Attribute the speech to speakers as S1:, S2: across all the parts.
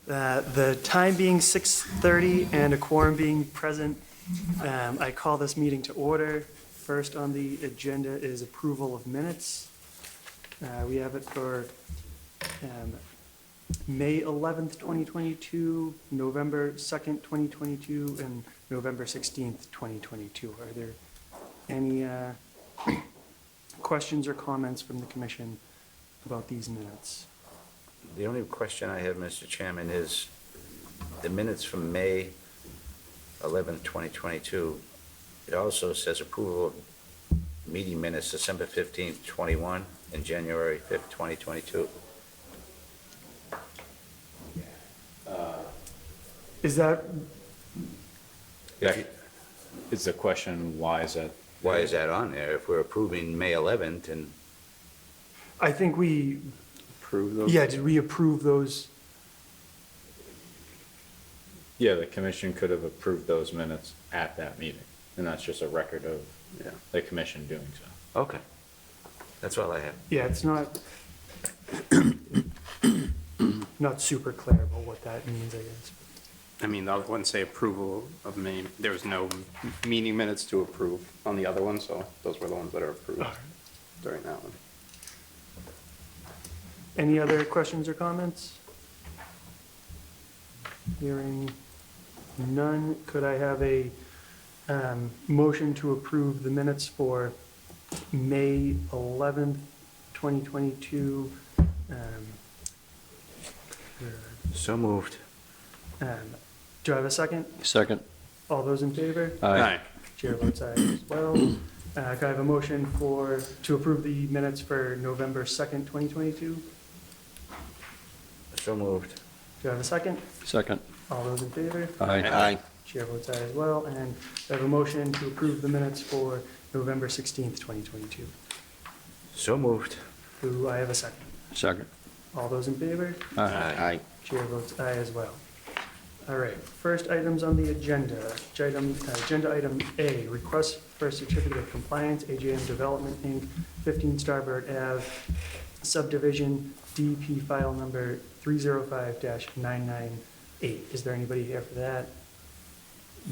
S1: The time being 6:30 and a quorum being present, I call this meeting to order. First on the agenda is approval of minutes. We have it for May 11th, 2022, November 2nd, 2022, and November 16th, 2022. Are there any questions or comments from the commission about these minutes?
S2: The only question I have, Mr. Chairman, is the minutes from May 11th, 2022. It also says approval of meeting minutes December 15th, 21, and January 5th, 2022.
S1: Is that,
S3: Is the question, why is that?
S2: Why is that on there? If we're approving May 11th, and
S1: I think we,
S3: Approve those?
S1: yeah, did we approve those?
S3: Yeah, the commission could have approved those minutes at that meeting, and that's just a record of
S2: yeah,
S3: the commission doing so.
S2: okay. That's all I have.
S1: Yeah, it's not, not super clear about what that means, I guess.
S4: I mean, the other ones say approval of there was no meeting minutes to approve on the other one, so those were the ones that are approved
S1: Alright.
S4: during that one.
S1: Any other questions or comments? Hearing none, could I have a motion to approve the minutes for May 11th, 2022?
S2: So moved.
S1: Do I have a second?
S5: Second.
S1: All those in favor?
S5: Aye.
S1: Chair votes aye as well. Could I have a motion to approve the minutes for November 2nd, 2022?
S2: So moved.
S1: Do I have a second?
S5: Second.
S1: All those in favor?
S5: Aye.
S1: Chair votes aye as well. And I have a motion to approve the minutes for November 16th, 2022.
S2: So moved.
S1: Do I have a second?
S5: Second.
S1: All those in favor?
S5: Aye.
S1: Chair votes aye as well. All right, first items on the agenda. Agenda item A, request for a certificate of compliance, AJM Development, Inc., 15 Starbird Ave, subdivision, DP file number 305-998. Is there anybody here for that?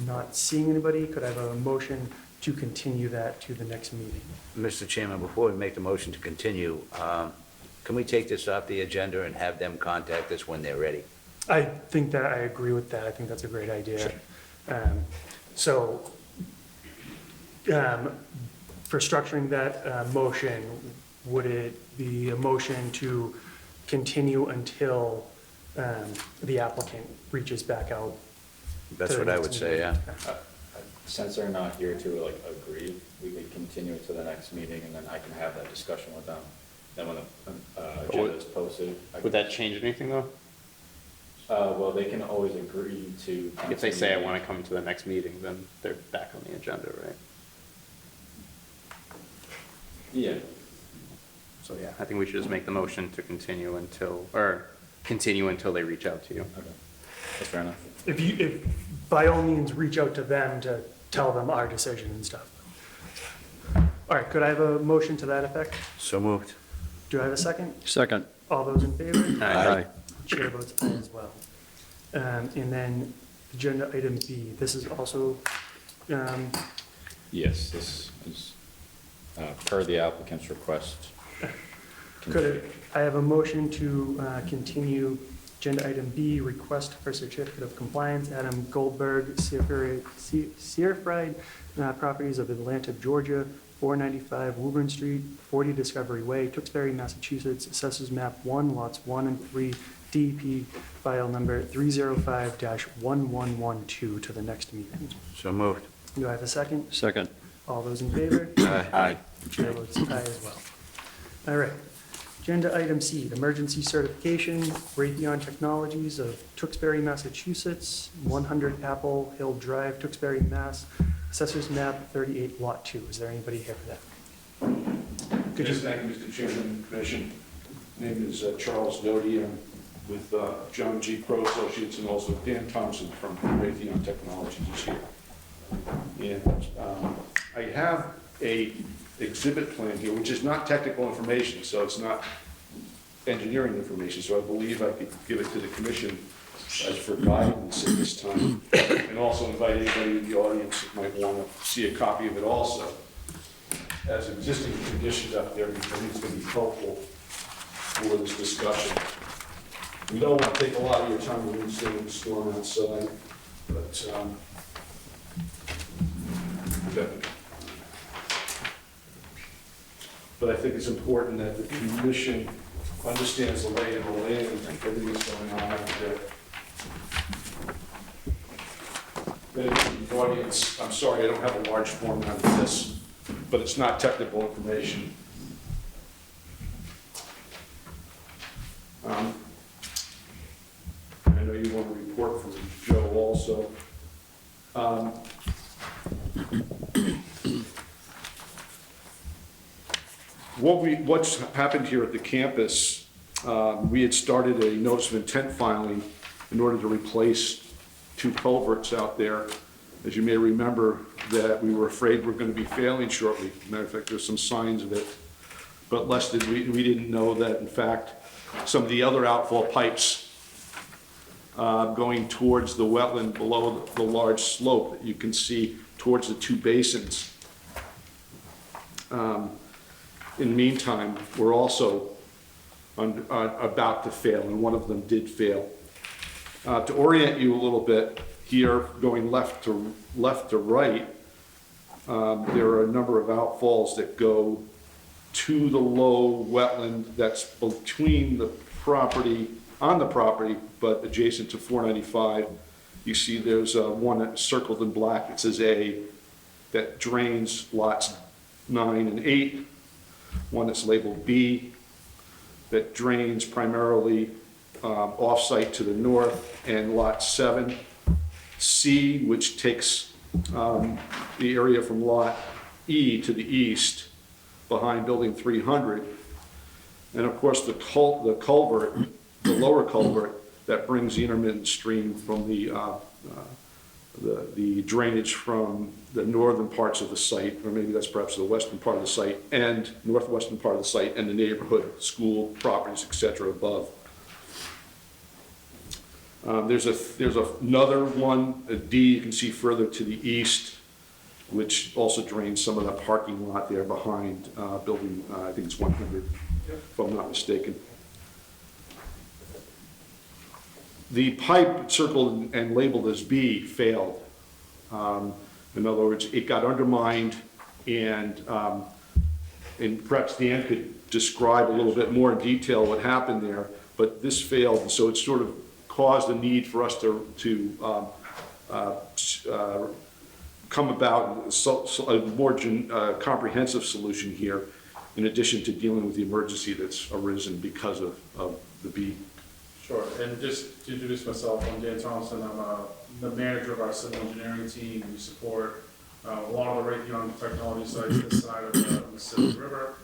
S1: Not seeing anybody. Could I have a motion to continue that to the next meeting?
S2: Mr. Chairman, before we make the motion to continue, can we take this off the agenda and have them contact us when they're ready?
S1: I think that I agree with that. I think that's a great idea. So, for structuring that motion, would it be a motion to continue until the applicant reaches back out?
S2: That's
S1: to the
S2: what I
S1: next
S2: would say,
S1: meeting?
S2: yeah.
S3: Since they're not here to agree, we could continue it to the next meeting, and then I can have that discussion with them. Then when the agenda is posted.
S4: Would that change anything, though?
S3: Well, they can always agree to.
S4: If they say I want to come to the next meeting, then they're back on the agenda, right?
S3: Yeah.
S4: So, yeah, I think we should just make the motion to continue until they reach out to you.
S3: Okay. That's fair enough.
S1: If by all means, reach out to them to tell them our decision and stuff. All right, could I have a motion to that effect?
S2: So moved.
S1: Do I have a second?
S5: Second.
S1: All those in favor?
S5: Aye.
S1: Chair votes aye as well. And then agenda item B, this is also,
S3: Yes, this is per the applicant's request.
S1: I have a motion to continue agenda item B, request for certificate of compliance, Adam Goldberg, Sierfried Properties of Atlanta, Georgia, 495 Woburn Street, 40 Discovery Way, Tewksbury, Massachusetts, Assessors Map 1, Lots 1 and 3, DP file number 305-1112 to the next meeting.
S2: So moved.
S1: Do I have a second?
S5: Second.
S1: All those in favor?
S2: Aye.
S1: Chair votes aye as well. All right. Agenda item C, emergency certification, Raytheon Technologies of Tewksbury, Massachusetts, 100 Apple Hill Drive, Tewksbury, Mass. Assessors Map 38, Lot 2. Is there anybody here for that? Could
S6: Yes,
S1: you,
S6: thank you, Mr. Chairman, Commission. Name is Charles Doty. I'm with John G. Pro Associates and also Dan Thompson from Raytheon Technologies is here. And I have a exhibit plan here, which is not technical information, so it's not engineering information, so I believe I could give it to the commission as for guidance at this time. And also invite anybody in the audience that might want to see a copy of it also. As existing conditions out there, because I think it's going to be helpful for this discussion. We don't want to take a lot of your time when you're sitting in the storm outside, but I think it's important that the commission understands the lay of the land and everything that's going on out there. Then the audience, I'm sorry, I don't have a large format of this, but it's not technical information. I know you want a report from Joe also. What's happened here at the campus, we had started a notice of intent filing in order to replace 2 culverts out there. As you may remember, that we were afraid we're going to be failing shortly. Matter of fact, there's some signs of it. But less did we didn't know that, in fact, some of the other outfall pipes going towards the wetland below the large slope that you can see towards the 2 basins. In the meantime, we're also about to fail, and one of them did fail. To orient you a little bit, here going left to right, there are a number of outfalls that go to the low wetland that's between the property, on the property, but adjacent to 495. You see there's one that's circled in black, it says A, that drains lots 9 and 8. One that's labeled B, that drains primarily off-site to the north, and lot 7. C, which takes the area from lot E to the east behind building 300. And of course the culvert, the lower culvert, that brings the intermittent stream from the drainage from the northern parts of the site, or maybe that's perhaps the western part of the site, and northwestern part of the site, and the neighborhood, school, properties, etc. above. There's another one, a D, you can see further to the east, which also drains some of that parking lot there behind building, I think it's 100, if I'm not mistaken. The pipe circled and labeled as B failed. In other words, it got undermined, and perhaps Dan could describe a little bit more in detail what happened there, but this failed, and so it sort of caused a need for us to come about a more comprehensive solution here, in addition to dealing with the emergency that's arisen because of the B.
S5: Sure, and just to introduce myself, I'm Dan Thompson. I'm the manager of our civil engineering team. We support a lot of the Raytheon technology sites this side of the Mississippi River.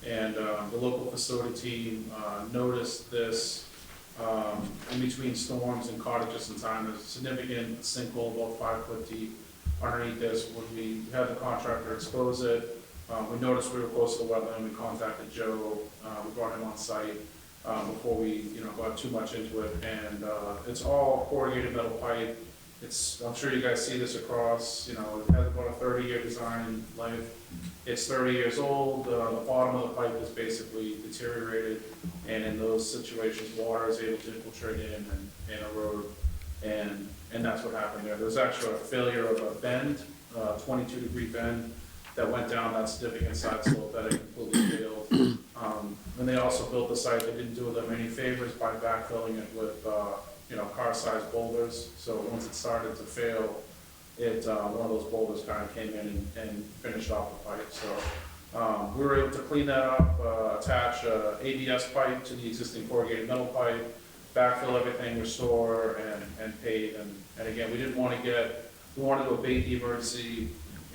S5: And the local facility team noticed this in between storms and caught it just in time. There's a significant sinkhole about 5 foot deep underneath this. When we had the contractor expose it, we noticed we were close to the wetland. We contacted Joe. We brought him on site. Before we, got too much into it, and it's all corrugated metal pipe. I'm sure you guys see this across. It has about a 30-year design life. It's 30 years old. The bottom of the pipe is basically deteriorated, and in those situations, water is able to infiltrate in and erode, and that's what happened there. There was actually a failure of a bend, 22-degree bend, that went down that significant side slope that it completely failed. When they also built the site, they didn't do them any favors by backfilling it with, car-sized boulders. So once it started to fail, one of those boulders kind of came in and finished off the pipe. So we were able to clean that up, attach a ABS pipe to the existing corrugated metal pipe, backfill everything, restore, and pave. And again, we wanted to abate the emergency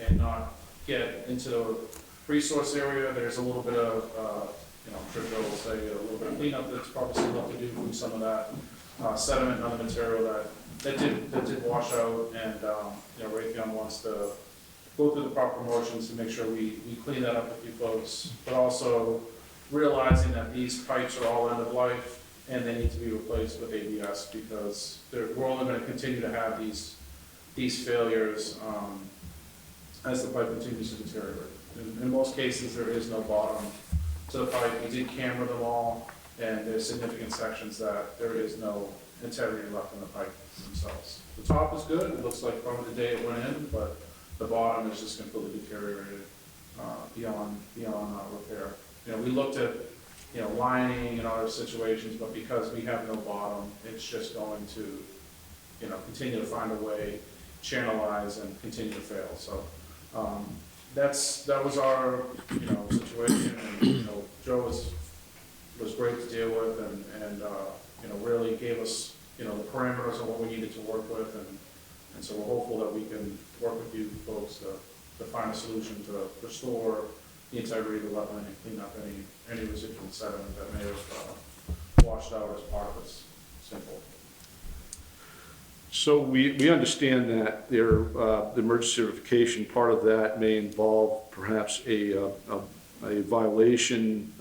S5: and not get into the resource area. There's a little bit of, I'm sure Joe will say, a little bit of cleanup that's probably still left to do from some of that sediment and other material that did wash out. And Raytheon wants to go through the proper motions to make sure we clean that up with you folks, but also realizing that these pipes are all end of life, and they need to be replaced with ABS because we're only gonna continue to have these failures, as the pipe continues to deteriorate. In most cases, there is no bottom to the pipe. We did camera them all, and there's significant sections that there is no integrity left in the pipe themselves. The top is good, it looks like from the day it went in, but the bottom is just completely deteriorated, beyond repair. You know, we looked at, you know, lining and other situations, but because we have no bottom, it's just going to, you know, continue to find a way, channelize and continue to fail. So, that was our, you know, situation, and, you know, Joe was great to deal with, and you know, really gave us, you know, the parameters of what we needed to work with, and so we're hopeful that we can work with you folks to find a solution to restore the integrity of the wetland and clean up any residual sediment that may have washed out as part of this simple.
S6: So we understand that the emergency certification, part of that may involve perhaps a violation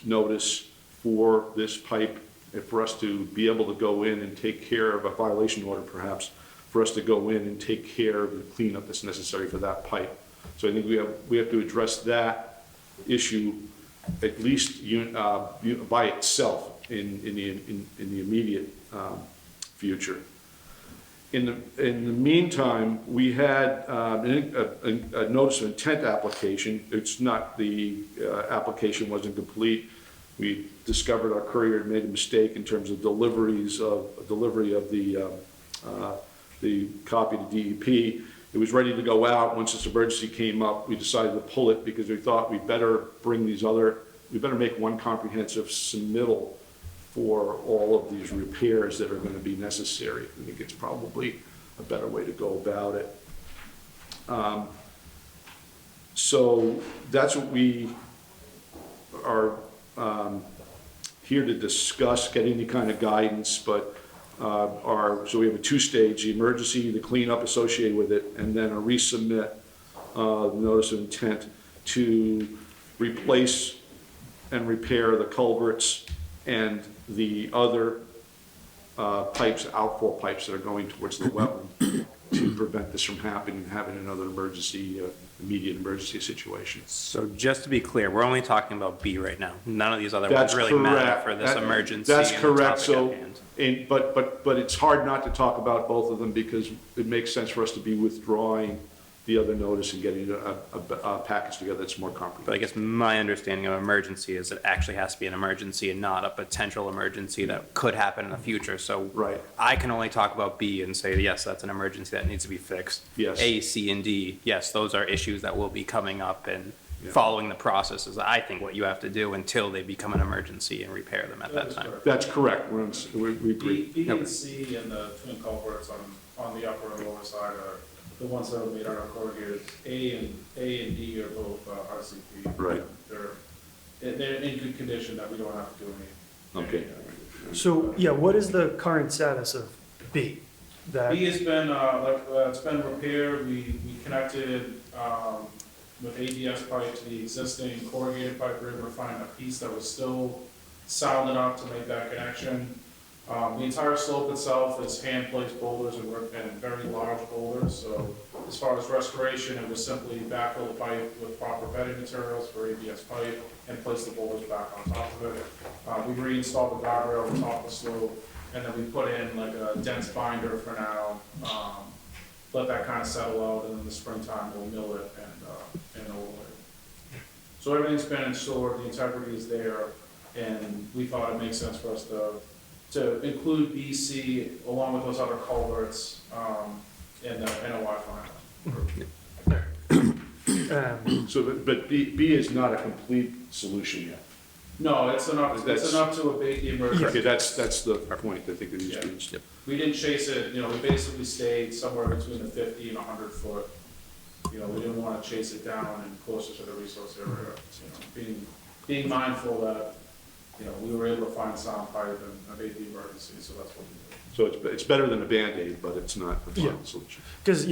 S6: notice for this pipe, for us to be able to go in and take care of a violation order, perhaps, for us to go in and take care of the cleanup that's necessary for that pipe. So I think we have to address that issue at least by itself in the immediate future. In the meantime, we had a notice of intent application. It's not, the application wasn't complete. We discovered our courier had made a mistake in terms of delivery of the copy to DEP. It was ready to go out. Once this emergency came up, we decided to pull it because we thought we better make one comprehensive submittal for all of these repairs that are going to be necessary. I think it's probably a better way to go about it. So that's what we are here to discuss, get any kind of guidance, but so we have a two-stage, the emergency, the cleanup associated with it, and then a resubmit notice of intent to replace and repair the culverts and the other pipes, outflow pipes that are going towards the wetland to prevent this from happening and having another emergency, immediate emergency situation.
S4: So just to be clear, we're only talking about B right now. None of these other
S6: That's
S4: ones really matter
S6: correct.
S4: for this emergency.
S6: That's
S4: and the
S6: correct.
S4: topic
S6: So,
S4: at hand.
S6: but it's hard not to talk about both of them because it makes sense for us to be withdrawing the other notice and getting a package together that's more
S4: But I
S6: comprehensive.
S4: guess my understanding of emergency is it actually has to be an emergency and not a potential emergency that could happen in the future. So
S6: Right.
S4: I can only talk about B and say, yes, that's an emergency that needs to be fixed.
S6: Yes.
S4: A, C, and D, yes, those are issues that will be coming up and
S6: Yeah.
S4: following the process is, I think, what you have to do until they become an emergency and repair them at that time.
S6: That's correct. We agree.
S5: B and C and the twin culverts on the upper and lower side are the ones that are made out of corrugated. A and D are both RCP.
S6: Right.
S5: They're in good condition that we don't have to do any.
S6: Okay.
S1: So, yeah, what is the current status of B? That,
S5: B has been, it's been repaired. We connected, with ABS pipe to the existing corrugated pipe. We were able to find a piece that was still sound enough to make that connection. The entire slope itself is hand-placed boulders and very large boulders, so as far as restoration, it was simply backfill the pipe with proper bedding materials for ABS pipe and place the boulders back on top of it. We reinstalled the guardrail on top of the slope, and then we put in like a dense binder for now. Let that kind of settle out, and in the springtime, we'll mill it and overlay it. So everything's been installed, the integrity is there, and we thought it makes sense for us to include BC along with those other culverts, in the NOI final.
S6: So, but B is not a complete solution yet.
S5: No, it's enough to abate the emergency.
S6: Okay, that's the point I think that needs to be.
S5: Yeah. We didn't chase it, you know, we basically stayed somewhere between the 50 and 100 foot. You know, we didn't want to chase it down and closer to the resource area, you know, being mindful that, you know, we were able to find sound pipe and abate the emergency, so that's what we did.
S6: So it's better than a Band-Aid, but it's not the final
S1: Yeah.
S6: solution.
S1: because,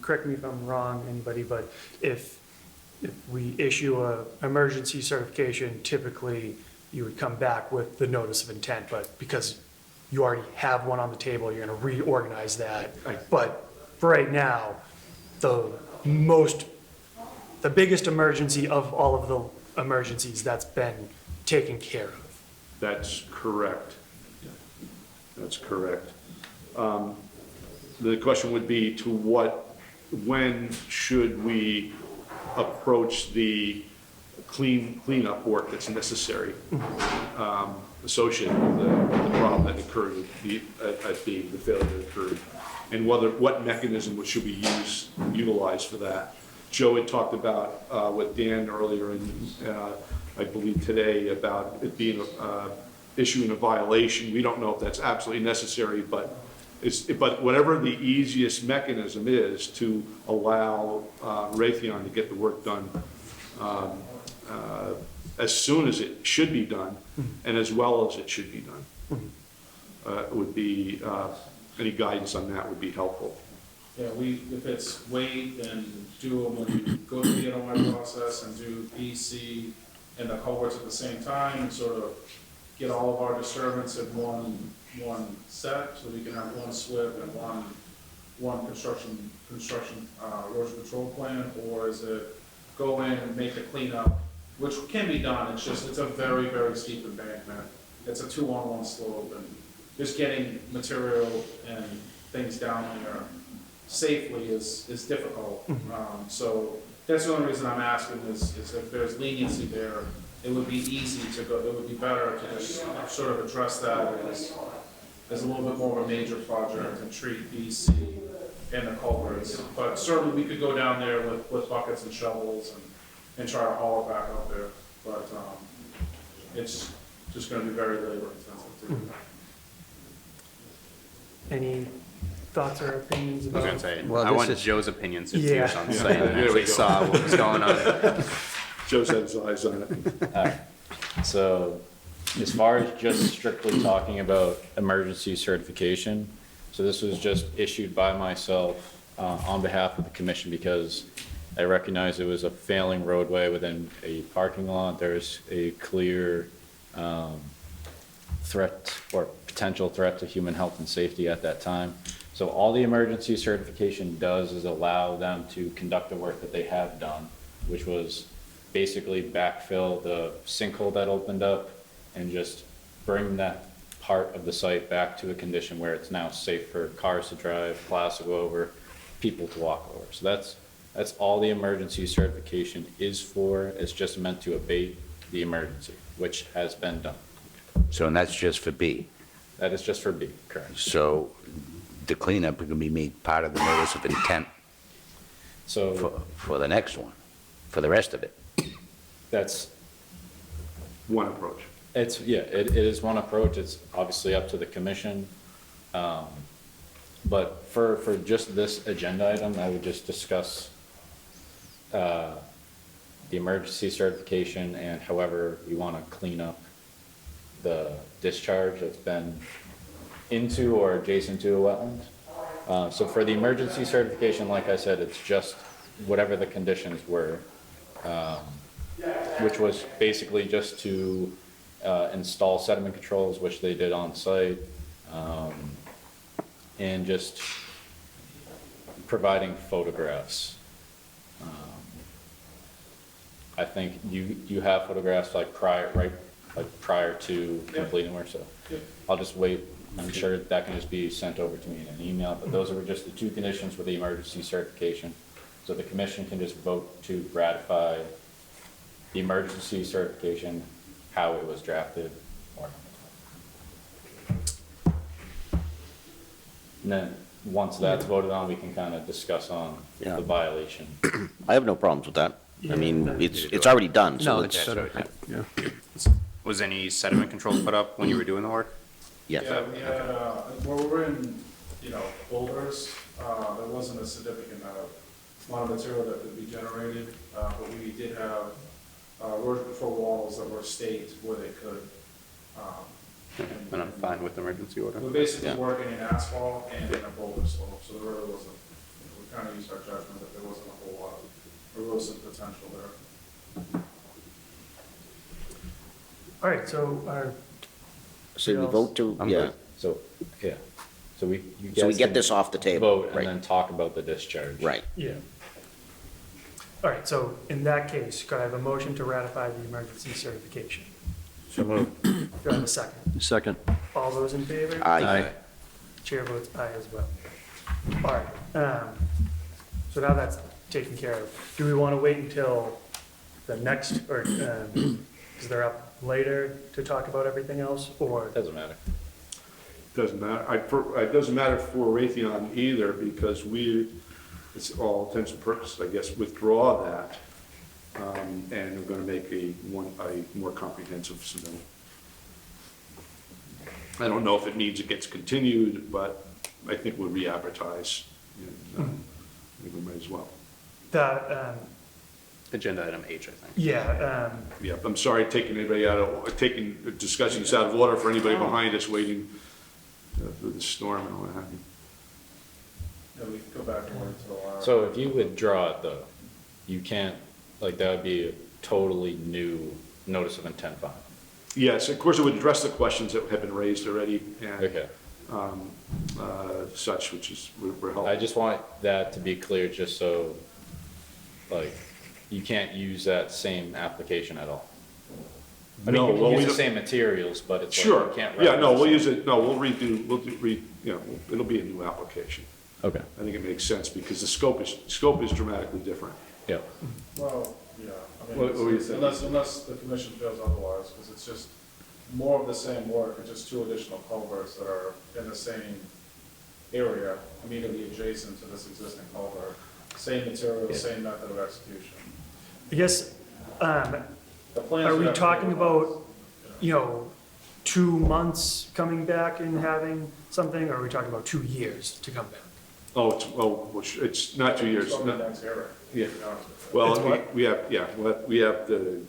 S1: correct me if I'm wrong, anybody, but if we issue a emergency certification, typically you would come back with the notice of intent, but because you already have one on the table, you're gonna reorganize that. But for right now, the biggest emergency of all of the emergencies, that's been taken care of.
S6: That's correct. That's correct. The question would be when should we approach the cleanup work that's necessary associated with the problem that occurred at the failure that occurred, and what mechanism should we utilize for that? Joe had talked about with Dan earlier, and I believe today, about it being issuing a violation. We don't know if that's absolutely necessary, but whatever the easiest mechanism is to allow Raytheon to get the work done as soon as it should be done, and as well as it should be done, would be, any guidance on that would be helpful.
S5: Yeah, if it's wait and do them when you go through the NOI process and do B, C, and the culverts at the same time, and sort of get all of our disturbance in one set, so we can have one SWIP and one construction erosion control plan, or is it go in and make a cleanup, which can be done, it's a very, very steep embankment. It's a 2-on-1 slope, and just getting material and things down there safely is difficult. So that's the only reason I'm asking is if there's leniency there, it would be easy to go, it would be better to just sort of address that as a little bit more of a major project and treat BC and the culverts. But certainly we could go down there with buckets and shovels and try to haul it back up there. But it's just gonna be very labor intensive too.
S1: Any thoughts or opinions
S4: I
S1: about?
S4: was gonna say,
S2: Well,
S4: I
S2: this
S4: want
S2: is-
S4: Joe's opinion since he was
S1: Yeah.
S4: on site and
S6: There we
S4: actually
S6: go.
S4: saw what was going on.
S6: Joe's had his eyes on it.
S3: Alright, so as far as just strictly talking about emergency certification, so this was just issued by myself on behalf of the commission because I recognize it was a failing roadway within a parking lot. There's a clear threat or potential threat to human health and safety at that time. So all the emergency certification does is allow them to conduct the work that they have done, which was basically backfill the sinkhole that opened up and just bring that part of the site back to a condition where it's now safe for cars to drive, plows to go over, people to walk over. So that's all the emergency certification is for. It's just meant to abate the emergency, which has been done.
S2: So, and that's just for B.
S3: That is just for B, correct?
S2: So the cleanup can be made part of the notice of intent
S3: So
S2: for the next one, for the rest of it.
S3: that's,
S6: One approach.
S3: it is one approach. It's obviously up to the commission. But for just this agenda item, I would just discuss the emergency certification and however you want to clean up the discharge that's been into or adjacent to a wetland. So for the emergency certification, like I said, it's just whatever the conditions were, which was basically just to install sediment controls, which they did on site, and just providing photographs. I think you have photographs like prior to completing work, so
S5: Yep.
S3: I'll just wait. I'm sure that can just be sent over to me in an email, but those are just the two conditions for the emergency certification. So the commission can just vote to ratify the emergency certification, how it was drafted, or not. And then, once that's voted on, we can kind of discuss on
S7: Yeah.
S3: the violation.
S7: I have no problems with that. I mean, it's already done, so
S4: No,
S7: it's,
S4: Was any sediment control put up when you were doing the work?
S7: yes.
S5: Yeah, we had, where we're in, boulders, there wasn't a significant amount of material that could be generated, but we did have erosion control walls that were staked where they could.
S4: And I'm fine with the emergency order.
S5: We're basically
S7: Yeah.
S5: working in asphalt and in a boulder slope, so there really wasn't, we kind of used our judgment that there wasn't a whole lot of erosive potential there.
S1: All right, so
S7: So we vote to,
S2: I'm
S7: yeah,
S2: good.
S3: So, yeah, so you
S7: so we
S3: guys
S7: get
S3: can
S7: this off the table,
S3: vote and
S7: right,
S3: then talk about the discharge.
S7: right.
S1: yeah. All right, so in that case, could I have a motion to ratify the emergency certification?
S2: So moved.
S1: Do I have a second?
S8: Second.
S1: All those in favor?
S7: Aye.
S1: Chair votes aye as well. All right, so now that's taken care of. Do we want to wait until the next, or, because they're up later to talk about everything else, or?
S3: Doesn't matter.
S6: Doesn't matter, it doesn't matter for Raytheon either, because we, it's all intents and purposes, I guess, withdraw that, and we're gonna make a more comprehensive submittal. I don't know if it means it gets continued, but I think we'll re-advertise, and, I think we might as well.
S1: That,
S4: Agenda item H, I think.
S1: yeah,
S6: Yeah, I'm sorry, taking discussions out of order for anybody behind us waiting for the storm and all that.
S5: Yeah, we can go back and wait until.
S3: So if you withdraw it though, you can't, like, that would be a totally new notice of intent filing.
S6: Yes, of course, it would address the questions that have been raised already and
S3: Okay.
S6: such, which is, we're
S3: I
S6: helping.
S3: just want that to be clear, just so, like, you can't use that same application at all. I mean,
S6: No,
S3: you
S6: well,
S3: can
S6: we
S3: use the
S6: don't-
S3: same materials, but it's like,
S6: Sure,
S3: you can't.
S6: yeah, no,
S3: reference
S6: we'll
S3: the
S6: use
S3: same-
S6: it, no, we'll do, it'll be a new application.
S3: Okay,
S6: I think it makes sense because the scope is dramatically different.
S3: yeah.
S5: Well, yeah, I
S6: What were you
S5: mean,
S6: saying?
S5: unless the commission feels otherwise, because it's just more of the same work, it's just two additional culverts that are in the same area, immediately adjacent to this existing culvert. Same material,
S3: Yeah.
S5: same method of execution.
S1: I guess,
S5: The plans
S1: are
S5: would
S1: we
S5: have to be
S1: talking about,
S5: revised.
S1: you know, 2 months coming back and having something, or are we talking about 2 years to come back?
S6: It's not 2 years.
S5: It's on the
S6: no.
S5: next hearing,
S6: Yeah.
S5: to be honest with you.
S1: It's
S6: Well,
S1: what?
S6: we have the,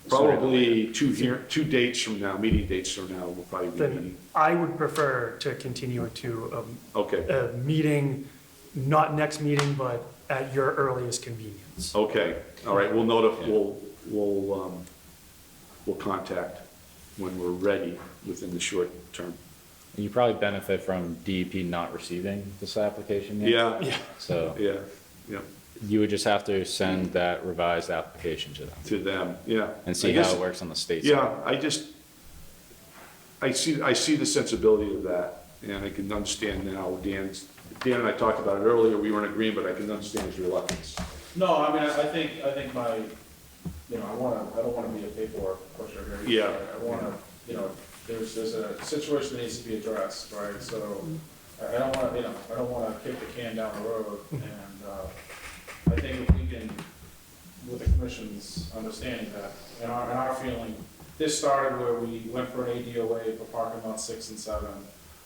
S6: probably two dates from now, meeting dates from now, we'll probably be
S1: Then
S6: meeting.
S1: I would prefer to continue it to
S6: Okay,
S1: a meeting, not next meeting, but at your earliest convenience.
S6: okay, all right, we'll contact when we're ready within the short term.
S3: You probably benefit from DEP not receiving this application yet.
S6: Yeah,
S1: Yeah.
S3: So
S6: yeah,
S3: you would just have to send that revised application to them
S6: to them, yeah.
S3: and
S6: I
S3: see
S6: guess-
S3: how it works on the state side.
S6: Yeah, I see the sensibility of that, and I can understand now, Dan and I talked about it earlier, we weren't agreeing, but I can understand his reluctance.
S5: No, I mean, I think my, you know, I don't wanna be a paperwork pusher here.
S6: Yeah.
S5: I wanna, you know, there's a situation that needs to be addressed, right? So I don't wanna, you know, I don't wanna kick the can down the road. And, I think if we can, with the commission's understanding that, and our feeling, this started where we went for an ADOA for parking lots 6 and 7.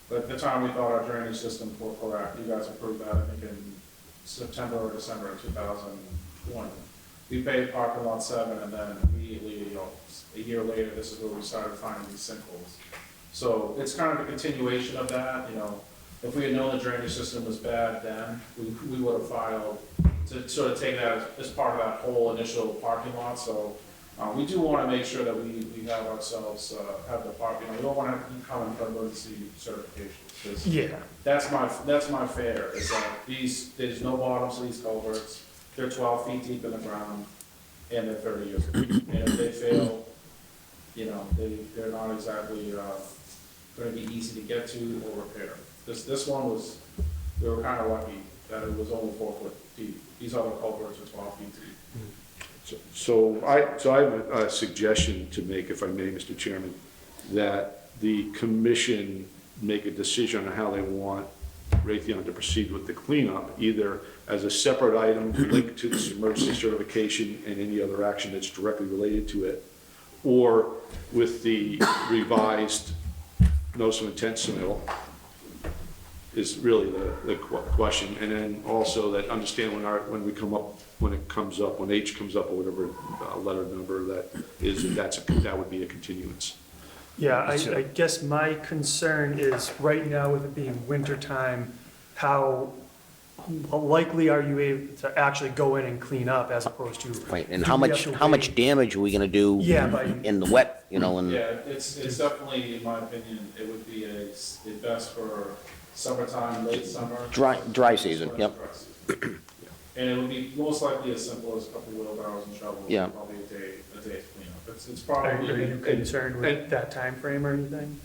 S5: But at the time, we thought our drainage systems were correct. You guys approved that, I think, in September or December of 2020. We paved parking lot 7, and then immediately, you know, a year later, this is where we started finding these sinkholes. So it's kind of a continuation of that, you know. If we had known the drainage system was bad then, we would have filed to sort of take that as part of that whole initial parking lot. So we do want to make sure that we have ourselves, have the park, you know, we don't want to come in for emergency certifications. 'Cause
S1: Yeah,
S5: that's my fear, is that there's no bottoms to these culverts, they're 12 feet deep in the ground, and they're 30 years old. And if they fail, you know, they're not exactly, gonna be easy to get to or repair. This one was, we were kinda lucky that it was only 4 foot deep. These other culverts are 12 feet deep.
S6: So I have a suggestion to make, if I may, Mr. Chairman, that the commission make a decision on how they want Raytheon to proceed with the cleanup, either as a separate item linked to this emergency certification and any other action that's directly related to it, or with the revised notice of intent submittal, is really the question. And then also that understand when it comes up, when H comes up, or whatever letter number that is, that would be a continuance.
S1: yeah, I guess my concern is, right now with it being winter time, how how likely are you able to actually go in and clean up as opposed to?
S7: Right, and
S1: do
S7: how
S1: we
S7: much,
S1: have to
S7: how much
S1: wait?
S7: damage are we gonna do
S1: Yeah, by,
S7: in the wet, you know, and,
S5: Yeah, it's definitely, in my opinion, it would be the best for summertime, late summer.
S7: Dry season,
S5: Spring,
S7: yep.
S5: dry season. And it would be most likely as simple as a couple wheelbarrows and shovels.
S7: Yeah.
S5: Probably a day to clean up. It's
S1: are
S5: probably.
S1: are you concerned with
S6: and-
S1: that time frame or anything?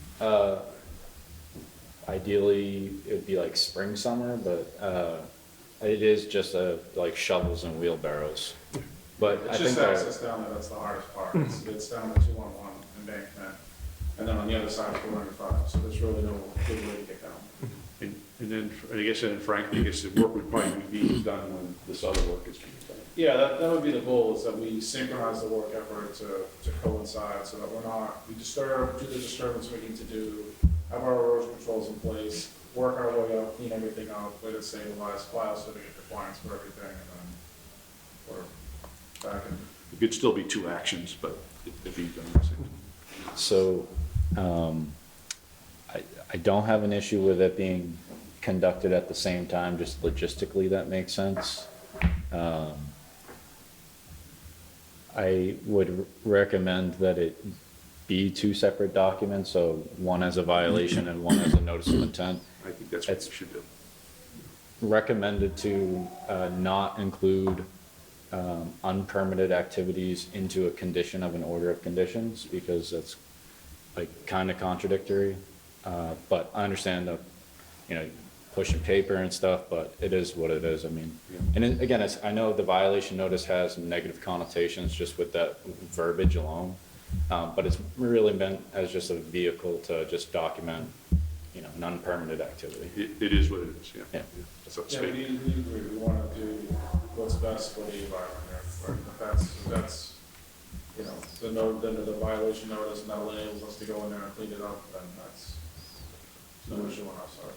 S3: Ideally, it would be like spring, summer, but, it is just like shovels and wheelbarrows. But I
S5: It's
S3: think
S5: just
S3: our,
S5: access down there, that's the hardest part. It's down the 2-on-1 embankment, and then on the other side, 495, so there's really no good way to get down.
S6: and then, I guess, and frankly, I guess the work would probably be done when this other work is being done.
S5: Yeah, that would be the goal, is that we synchronize the work effort to coincide, so that we do the disturbance we need to do, have our erosion controls in place, work our way up, clean everything up, way to stabilize, file certificate compliance for everything, and then we're back in.
S6: It could still be two actions, but it'd be done at the same time.
S3: so, I don't have an issue with it being conducted at the same time, just logistically, that makes sense. I would recommend that it be two separate documents, so one as a violation and one as a notice of intent.
S6: I think that's what we should do.
S3: Recommended to not include unpermitted activities into a condition of an order of conditions, because that's like kind of contradictory. But I understand the, pushing paper and stuff, but it is what it is, I mean. And then, again, I know the violation notice has negative connotations just with that verbiage alone, but it's really meant as just a vehicle to just document, an unpermitted activity.
S6: It is what it is, yeah.
S3: Yeah.
S6: So it's
S5: Yeah, we agree, we want to do what's best for the environment there, right? That's, the violation notice and that enables us to go in there and clean it up, then that's no issue on our side.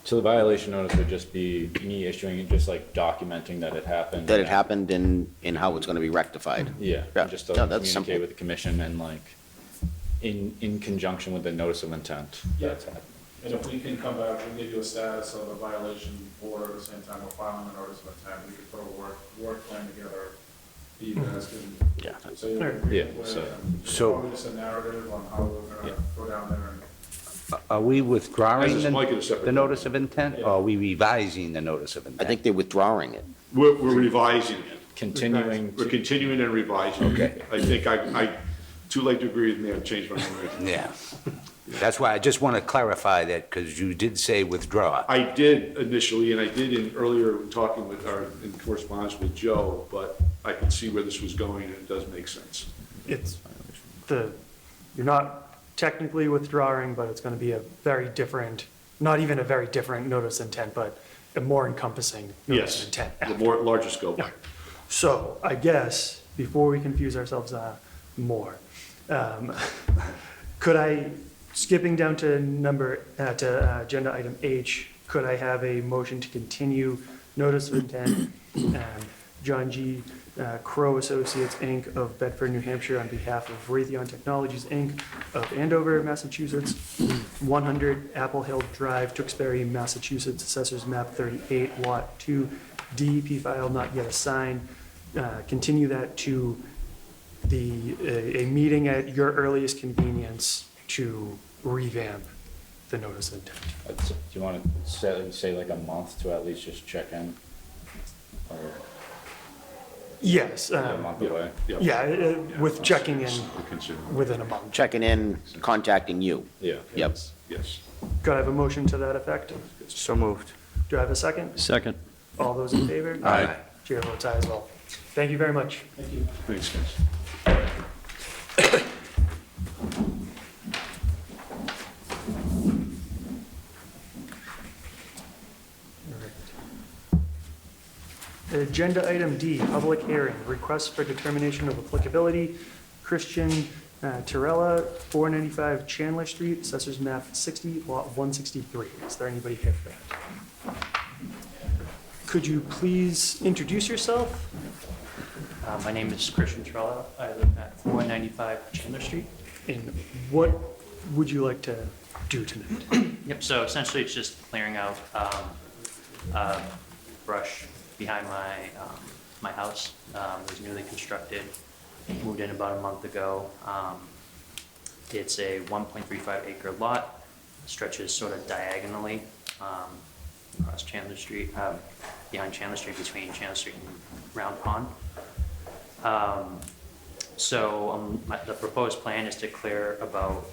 S3: So the violation notice would just be me issuing, it, just like documenting that it happened.
S7: that it happened and how it's gonna be rectified.
S3: Yeah,
S7: Yeah.
S3: just to
S7: No, that's simple.
S3: communicate with the commission and like, in conjunction with the notice of intent.
S5: Yeah.
S3: That's happening.
S5: And if we can come back and give you a status of a violation order at the same time we're filing a notice of intent, we could put a work plan together. that You guys can.
S7: Yeah.
S5: Say you're
S1: Yeah,
S5: agreeing with,
S3: so-
S5: and
S2: So-
S5: probably just a narrative on how we're gonna go down there and.
S2: Are we
S6: I
S2: withdrawing
S6: just like it a separate-
S2: the notice of intent, or are we revising the notice of intent?
S7: I think they're withdrawing it.
S6: We're revising it.
S3: Continuing
S6: We're
S3: to,
S6: continuing and revising.
S2: Okay.
S6: I think I, too late to agree with me, I've changed my mind.
S2: Yeah. That's why I just want to clarify that, because you did say withdraw.
S6: I did initially, and I did in earlier talking with, in correspondence with Joe, but I could see where this was going, and it does make sense.
S1: It's you're not technically withdrawing, but it's going to be a very different, not even a very different notice intent, but a more encompassing notice
S6: Yes,
S1: intent.
S6: the more, larger scope.
S1: Yeah. So I guess, before we confuse ourselves more, could I, skipping down to agenda item H, could I have a motion to continue notice of intent, John G. Crow Associates, Inc. of Bedford, New Hampshire, on behalf of Raytheon Technologies, Inc. of Andover, Massachusetts, 100 Apple Hill Drive, Tewksbury, Massachusetts, Assessors Map 38, Lot 2, DEP file not yet assigned. Continue that to a meeting at your earliest convenience to revamp the notice of intent.
S3: do you want to say like a month to at least just check in? Or
S1: Yes,
S3: a month away?
S1: yeah, with checking in
S6: We're considering.
S1: within a month.
S7: Checking in, contacting you.
S3: Yeah.
S7: Yep.
S6: Yes.
S1: Could I have a motion to that effect?
S2: So moved.
S1: Do I have a second?
S8: Second.
S1: All those in favor?
S2: Aye.
S1: Chair votes aye as well. Thank you very much.
S5: Thank you.
S6: Thanks, guys.
S1: Agenda item D, public hearing, request for determination of applicability, Christian Terrella, 495 Chandler Street, Assessors Map 60, Lot 163. Is there anybody here for that? Could you please introduce yourself?
S9: My name is Christian Trello. I live at 495 Chandler Street.
S1: And what would you like to do tonight?
S9: Yep, so essentially it's just clearing out brush behind my house. It was newly constructed, moved in about a month ago. It's a 1.35 acre lot, stretches sort of diagonally across Chandler Street, behind Chandler Street, between Chandler Street and Round Pond. The proposed plan is to clear about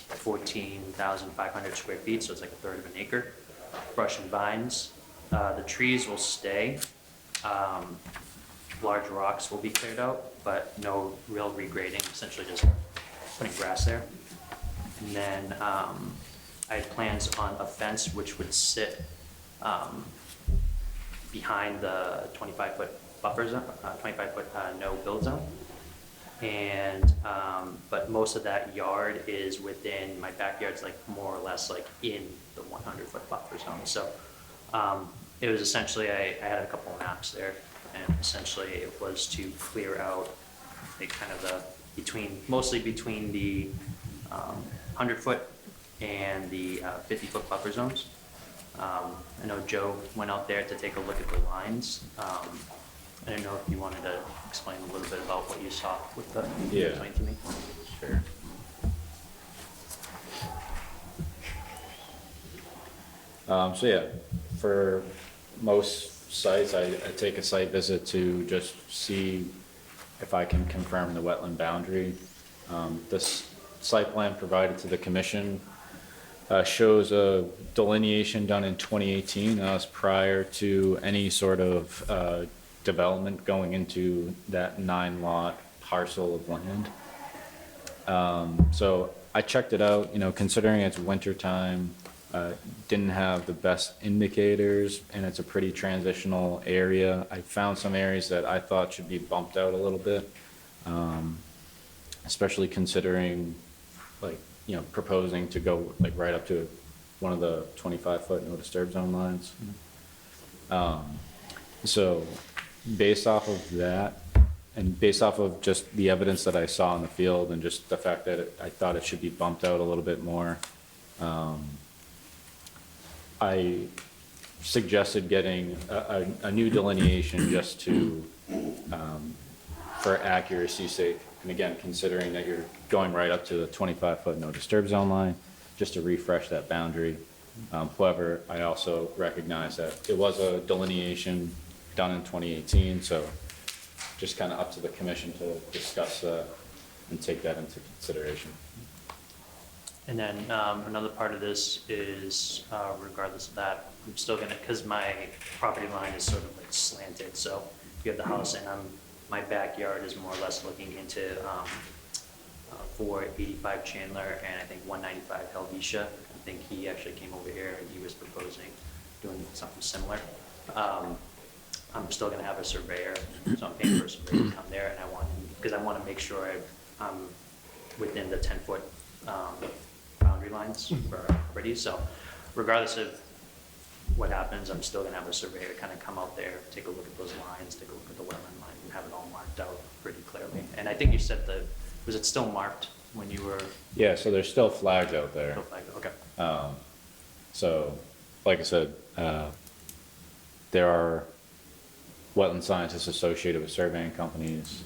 S9: 14,500 square feet, so it's like a third of an acre, brush and vines. The trees will stay. Large rocks will be cleared out, but no real regrading, essentially just putting grass there. And then I had plans on a fence which would sit behind the 25-foot buffer zone, 25-foot no-build zone. And, but most of that yard is within, my backyard's like more or less like in the 100-foot buffer zone. So it was essentially, I had a couple maps there, and essentially it was to clear out the kind of the, mostly between the 100-foot and the 50-foot buffer zones. I know Joe went out there to take a look at the lines. I don't know if you wanted to explain a little bit about what you saw with the,
S3: Yeah.
S9: explain to me.
S3: Sure. So yeah, for most sites, I take a site visit to just see if I can confirm the wetland boundary. This site plan provided to the commission shows a delineation done in 2018. That was prior to any sort of development going into that 9-lot parcel of land. So I checked it out, you know, considering it's winter time, didn't have the best indicators, and it's a pretty transitional area. I found some areas that I thought should be bumped out a little bit, especially considering, like, you know, proposing to go like right up to one of the 25-foot no disturb zone lines. So based off of that, and based off of just the evidence that I saw in the field and just the fact that I thought it should be bumped out a little bit more, I suggested getting a new delineation just to, for accuracy's sake. And again, considering that you're going right up to the 25-foot no disturb zone line, just to refresh that boundary. However, I also recognize that it was a delineation done in 2018, so just kind of up to the commission to discuss and take that into consideration.
S9: And then another part of this is, regardless of that, I'm still gonna, because my property line is sort of like slanted, so you have the house and my backyard is more or less looking into 485 Chandler and I think 195 Helvetia. I think he actually came over here and he was proposing doing something similar. I'm still gonna have a surveyor, so I'm paying for a surveyor to come there, and because I want to make sure I'm within the 10-foot boundary lines for our property. So regardless of what happens, I'm still gonna have a surveyor kind of come out there, take a look at those lines, take a look at the wetland line, and have it all marked out pretty clearly. And I think you said was it still marked when you were?
S3: Yeah, so there's still flags out there.
S9: Still flagged, okay.
S3: So, like I said, there are wetland scientists associated with surveying companies.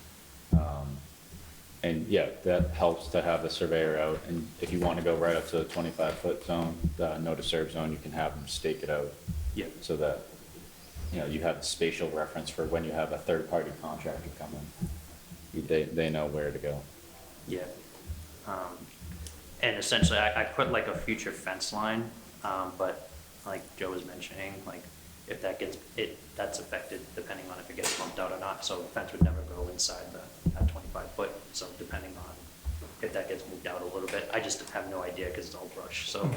S3: And yeah, that helps to have the surveyor out. And if you want to go right up to the 25-foot zone, the no disturb zone, you can have them stake it out.
S9: Yeah.
S3: So that, you know, you have a spatial reference for when you have a third-party contractor come in. They know where to go.
S9: Yeah. And essentially, I put like a future fence line, but like Joe was mentioning, like if that that's affected depending on if it gets bumped out or not. So the fence would never go inside that 25-foot. So depending on if that gets moved out a little bit, I just have no idea because it's all brush. So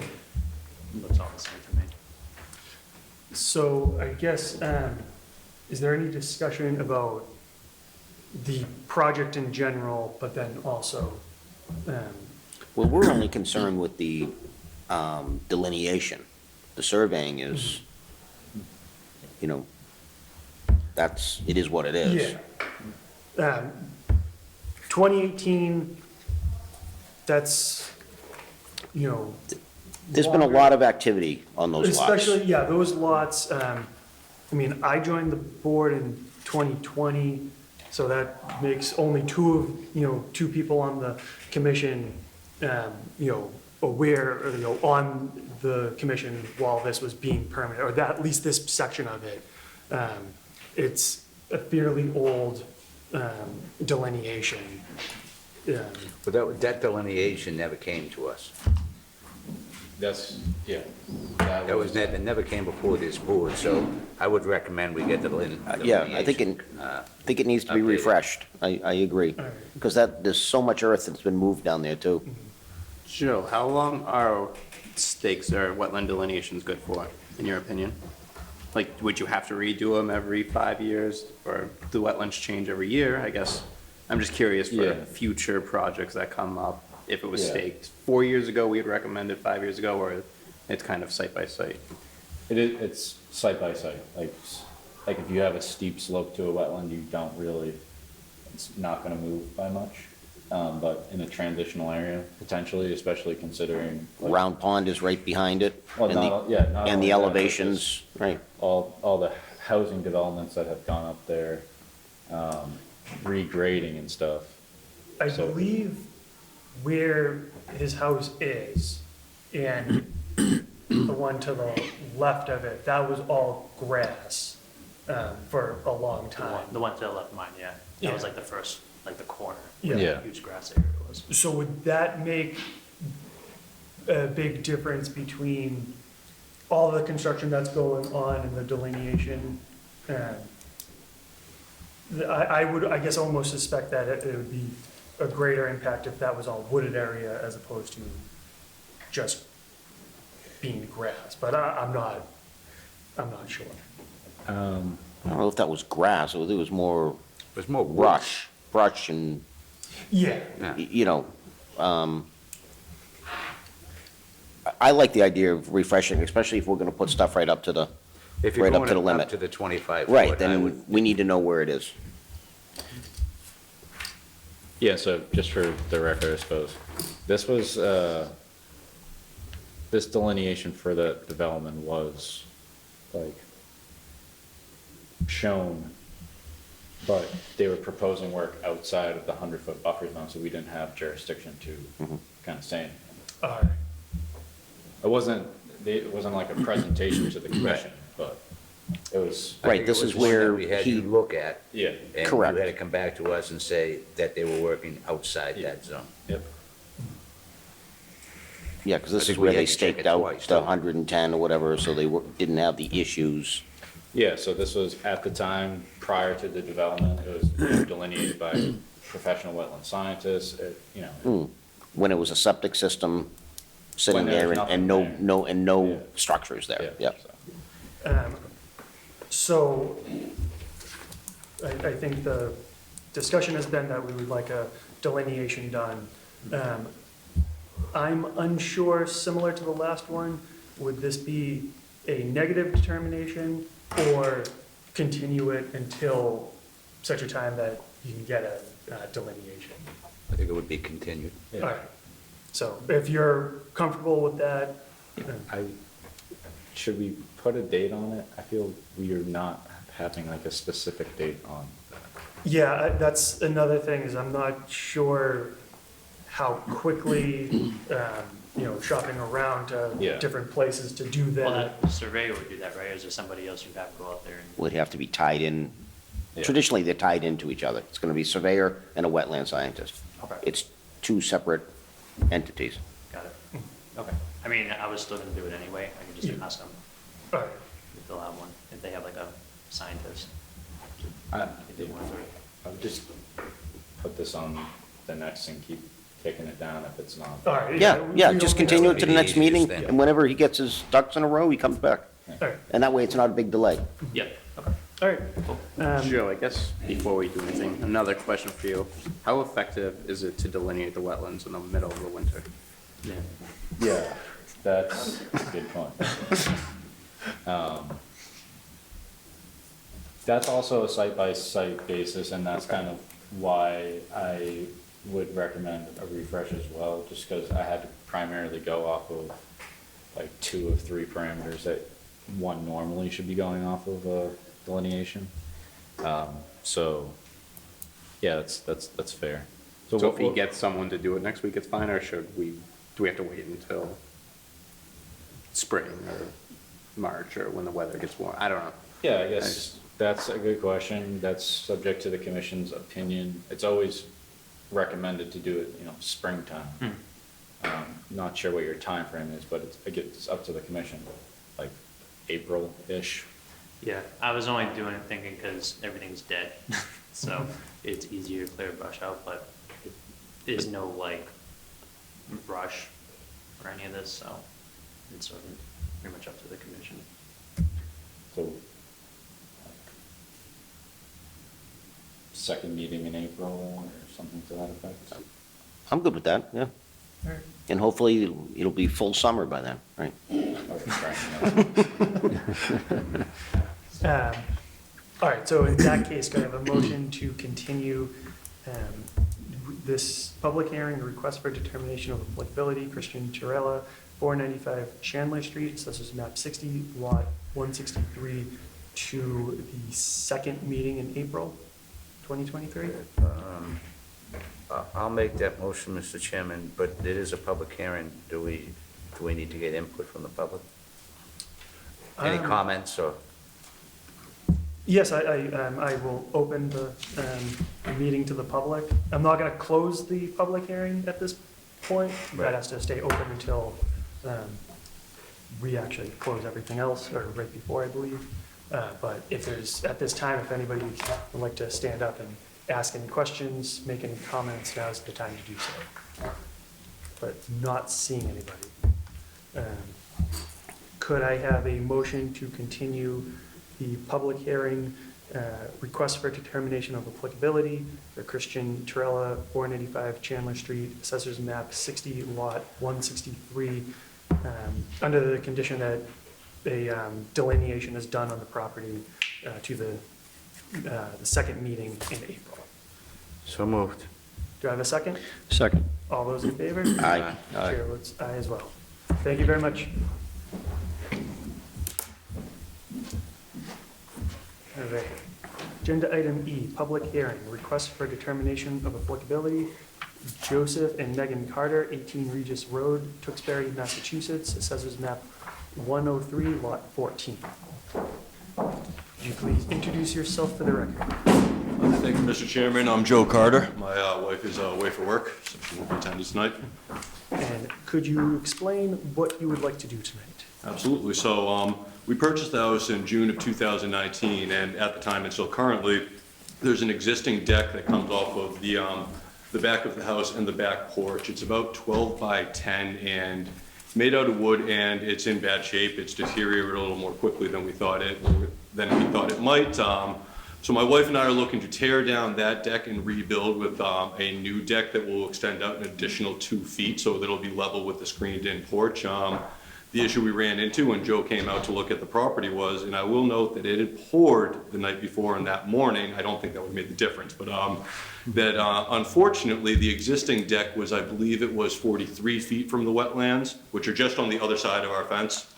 S9: it looks all the same to me.
S1: So I guess, is there any discussion about the project in general, but then also,
S7: Well, we're only concerned with the delineation. The surveying is, you know, it is what it is.
S1: yeah. 2018, that's, you know,
S7: There's been a lot of activity on those lots.
S1: Especially, yeah, those lots, I mean, I joined the board in 2020, so that makes only two people on the commission, aware, or, on the commission while this was being permitted, or that, at least this section of it. It's a fairly old delineation.
S2: But that delineation never came to us.
S3: That's, yeah.
S2: It never came before this board, so I would recommend we get the delineation.
S7: Yeah, I think it needs to be
S2: updated.
S7: refreshed. I agree.
S1: All right.
S7: Because there's so much earth that's been moved down there too.
S4: Joe, how long are stakes or wetland delineations good for, in your opinion? Like, would you have to redo them every 5 years, or do wetlands change every year? I guess, I'm just curious for
S3: Yeah.
S4: future projects that come up, if it was
S3: Yeah.
S4: staked 4 years ago, we had recommended 5 years ago, or it's kind of site by site?
S3: It's site by site, like if you have a steep slope to a wetland, you don't really, it's not gonna move by much. But in a transitional area, potentially, especially considering. like,
S7: Round Pond is right behind it.
S3: Well,
S7: and the-
S3: not, yeah, not
S7: And
S3: only
S7: the
S3: that, but
S7: elevations, right.
S3: all the housing developments that have gone up there, regrading and stuff.
S1: I
S3: So-
S1: believe where his house is and the one to the left of it, that was all grass for a long time.
S9: The one to the left of mine, yeah. That was
S1: Yeah.
S9: like the first, like the corner.
S1: Yeah.
S3: Yeah.
S9: Huge grass area it was.
S1: So would that make a big difference between all the construction that's going on and the delineation? I would, I guess, almost suspect that it would be a greater impact if that was all wooded area as opposed to just being grass, but I'm not sure.
S7: I don't know if that was grass, or it was more
S2: It was more wood.
S7: brush and,
S1: Yeah,
S2: Yeah.
S7: you know, I like the idea of refreshing, especially if we're gonna put stuff right up to the,
S2: If you're
S7: right up
S2: going
S7: to the limit.
S2: up to the 25 foot,
S7: right,
S2: I
S7: then
S2: would,
S7: we need to know where it is.
S3: Yeah, so just for the record, I suppose, this was, this delineation for the development was, like, shown, but they were proposing work outside of the 100-foot buffer zone, so we didn't have jurisdiction to kind of say anything.
S1: all right.
S3: It wasn't like a presentation to the commission, but it was,
S2: I
S7: Right,
S2: think
S7: this
S2: it was
S7: is
S2: one that
S7: where
S2: we had
S7: he-
S2: you look at,
S3: yeah,
S2: and
S7: Correct.
S2: you had to come back to us and say that they were working outside that zone.
S3: yep.
S7: Yeah, because this
S2: I
S7: is
S2: think
S7: where
S2: we
S7: they
S2: had to check
S7: staked
S2: it
S7: out
S2: twice,
S7: the
S2: too.
S7: 110 or whatever, so they didn't have the issues.
S3: Yeah, so this was at the time prior to the development, it was delineated by professional wetland scientists,
S7: When it was a septic system sitting
S3: When there
S7: there
S3: was
S7: and
S3: nothing
S7: no
S3: Yeah.
S7: structures
S3: yeah.
S7: there, yep.
S3: so.
S1: So I think the discussion has been that we would like a delineation done. I'm unsure, similar to the last one, would this be a negative determination or continue it until such a time that you can get a delineation?
S2: I think it would be continued.
S1: All right. So if you're comfortable with that,
S3: Should we put a date on it? I feel we are not having like a specific date on that.
S1: yeah, that's another thing is I'm not sure how quickly, shopping around to
S3: Yeah.
S1: different places to do
S9: Well,
S1: that.
S9: that surveyor would do that, right? Or is there somebody else who'd have to go out there and?
S7: Would have to be tied in.
S3: Yeah.
S7: Traditionally, they're tied into each other. It's gonna be surveyor and a wetland scientist.
S9: Okay.
S7: It's two separate entities.
S9: Got it. Okay. I mean, I was still gonna do it anyway. I can just
S1: Yeah.
S9: ask them
S1: All right.
S9: if they'll have one, if they have like a scientist.
S3: I
S9: If they want to.
S3: I would just put this on the next and keep kicking it down if it's not.
S1: All right.
S7: Yeah,
S1: we
S7: just
S1: don't-
S7: continue it to the
S2: That's
S7: next
S2: the easiest
S7: meeting,
S2: thing.
S7: and whenever he gets his ducks in a row, he comes back.
S1: All right.
S7: And that way, it's not a big delay.
S9: Yeah, okay.
S1: All right.
S4: Joe, I guess before we do anything, another question for you. How effective is it to delineate the wetlands in the middle of the winter?
S9: Yeah.
S3: Yeah, that's a good point. That's also a site-by-site basis, and that's kind of why I would recommend a refresh as well, just because I had to primarily go off of like 2 of 3 parameters that one normally should be going off of delineation. So, yeah, that's fair.
S4: So
S3: what
S4: if he
S3: we'll-
S4: gets someone to do it next week, it's fine, or do we have to wait until spring or March or when the weather gets warm? I don't know.
S3: Yeah, I guess that's a good question. That's subject to the commission's opinion. It's always recommended to do it, springtime. Not sure what your time frame is, but it's up to the commission, like April-ish.
S9: Yeah, I was only doing it thinking because everything's dead, so it's easier to clear brush out, but there's no like rush or any of this, so it's sort of pretty much up to the commission.
S3: So, second meeting in April or something to that effect?
S7: I'm good with that, yeah.
S1: All right.
S7: And hopefully it'll be full summer by then, right?
S1: All right, so in that case, could I have a motion to continue this public hearing, a request for determination of applicability, Christian Chirella, 495 Chandler Street, Assessors Map 60, Lot 163, to the second meeting in April 2023?
S2: I'll make that motion, Mr. Chairman, but it is a public hearing. Do we need to get input from the public? Any comments or?
S1: Yes, I will open the meeting to the public. I'm not going to close the public hearing at this point. That
S2: Right.
S1: has to stay open until we actually close everything else, or right before, I believe. But if there's, at this time, if anybody would like to stand up and ask any questions, make any comments, now's the time to do so. But not seeing anybody. Could I have a motion to continue the public hearing, request for determination of applicability for Christian Torella, 485 Chandler Street, Assessors Map 60, Lot 163, under the condition that a delineation is done on the property to the second meeting in April.
S2: So moved.
S1: Do I have a second?
S7: Second.
S1: All those in favor?
S7: Aye.
S1: Chair votes aye as well. Thank you very much. All right. Agenda item E, public hearing, request for determination of applicability. Joseph and Megan Carter, 18 Regis Road, Tewksbury, Massachusetts, Assessors Map 103, Lot 14. Would you please introduce yourself for the record?
S8: Thank you, Mr. Chairman. I'm Joe Carter. My wife is away for work, so she won't be attending tonight.
S1: And could you explain what you would like to do tonight?
S8: Absolutely. So we purchased the house in June of 2019, and at the time and still currently, there's an existing deck that comes off of the back of the house and the back porch. It's about 12 by 10 and it's made out of wood, and it's in bad shape. It's deteriorated a little more quickly than we thought it might. So my wife and I are looking to tear down that deck and rebuild with a new deck that will extend out an additional 2 feet, so that it'll be level with the screened-in porch. The issue we ran into when Joe came out to look at the property was, and I will note that it had poured the night before and that morning. I don't think that would have made the difference, but unfortunately the existing deck was, I believe it was 43 feet from the wetlands, which are just on the other side of our fence,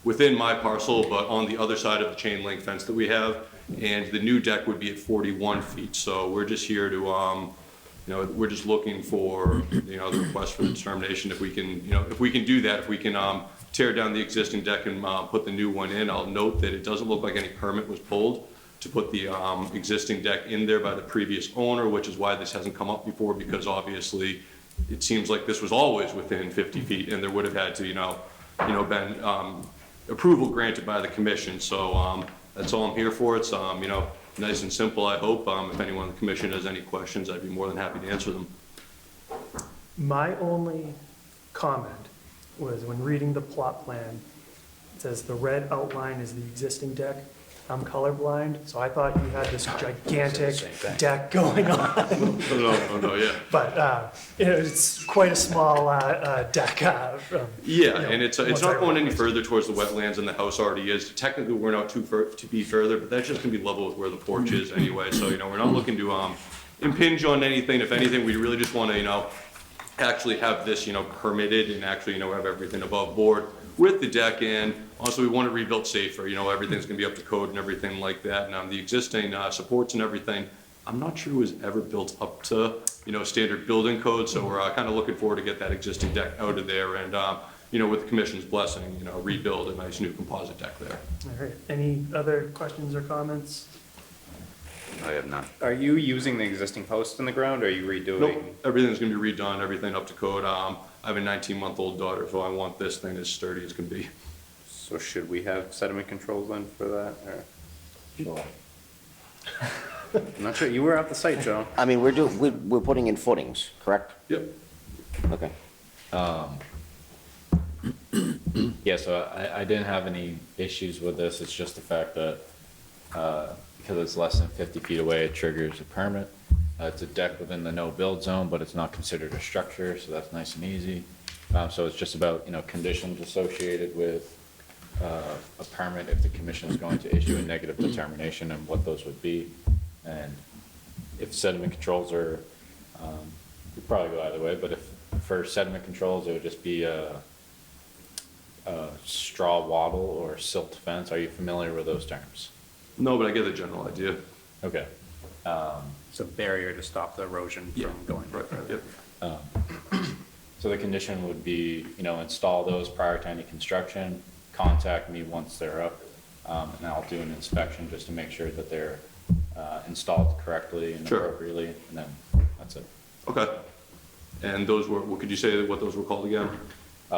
S8: within my parcel, but on the other side of the chain link fence that we have. And the new deck would be at 41 feet. So we're just here to, we're just looking for, the request for the determination. If we can, if we can do that, if we can tear down the existing deck and put the new one in. I'll note that it doesn't look like any permit was pulled to put the existing deck in there by the previous owner, which is why this hasn't come up before, because obviously it seems like this was always within 50 feet and there would have had to, been approval granted by the commission. So that's all I'm here for. It's nice and simple, I hope. If anyone on the commission has any questions, I'd be more than happy to answer them.
S1: My only comment was when reading the plot plan, it says the red outline is the existing deck. I'm colorblind, so I thought you had this gigantic
S2: Same thing.
S1: deck going on.
S8: Oh, no, yeah.
S1: But it's quite a small deck.
S8: Yeah, and it's not going any further towards the wetlands than the house already is. Technically, we're not to be further, but that's just gonna be level with where the porch is anyway. So, we're not looking to impinge on anything. If anything, we really just wanna, actually have this, permitted and actually, have everything above board with the deck. And also, we want it rebuilt safer, everything's gonna be up to code and everything like that. And the existing supports and everything, I'm not sure was ever built up to, standard building code. So we're kind of looking forward to get that existing deck out of there and, with the commission's blessing, rebuild a nice new composite deck there.
S1: All right, any other questions or comments?
S2: I have none.
S4: Are you using the existing posts in the ground, or are you redoing?
S8: Nope, everything's gonna be redone, everything up to code. I have a 19-month-old daughter, so I want this thing as sturdy as can be.
S4: So should we have sediment controls then for that, or?
S3: Sure.
S4: I'm not sure, you were at the site, Joe.
S7: I mean, we're putting in footings, correct?
S8: Yep.
S7: Okay.
S3: Yeah, so I didn't have any issues with this. It's just the fact that, because it's less than 50 feet away, it triggers a permit. It's a deck within the no-build zone, but it's not considered a structure, so that's nice and easy. So it's just about, conditions associated with a permit, if the commission is going to issue a negative determination, and what those would be. And if sediment controls are, you'd probably go either way, but if for sediment controls, it would just be a straw wattle or silt fence. Are you familiar with those terms?
S8: No, but I get the general idea.
S3: Okay.
S4: It's a barrier to stop the erosion
S8: Yeah,
S4: from going.
S8: right, yep.
S3: So the condition would be, install those prior to any construction, contact me once they're up, and I'll do an inspection just to make sure that they're installed correctly and
S8: Sure.
S3: appropriately, and then that's it.
S8: Okay. And those were, what could you say what those were called again?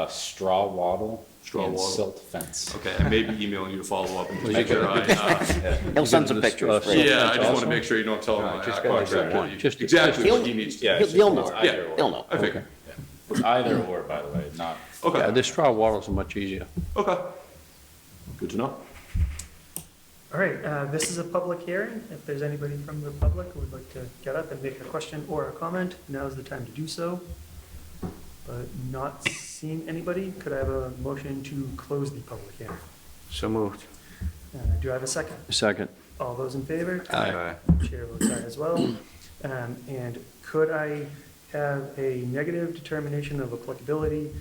S3: Straw wattle
S8: Straw
S3: and
S8: wattle.
S3: silt fence.
S8: Okay, I may be emailing you to follow up and just make sure I,
S7: He'll send some pictures. Great.
S8: yeah, I just want to make sure you don't tell my contractor exactly what he needs to
S3: Yeah,
S8: do.
S3: it's
S7: He'll
S3: it's
S7: know.
S3: either or.
S7: He'll know.
S8: I figured.
S3: It's either or, by the way, not.
S10: Yeah,
S8: Okay,
S10: the straw wattles are much easier.
S8: okay. Good to know.
S1: All right, this is a public hearing. If there's anybody from the public who would like to get up and make a question or a comment, now is the time to do so. But not seeing anybody, could I have a motion to close the public hearing?
S10: So moved.
S1: Do I have a second?
S10: Second.
S1: All those in favor?
S10: Aye.
S1: Chair votes aye as well. And could I have a negative determination of applicability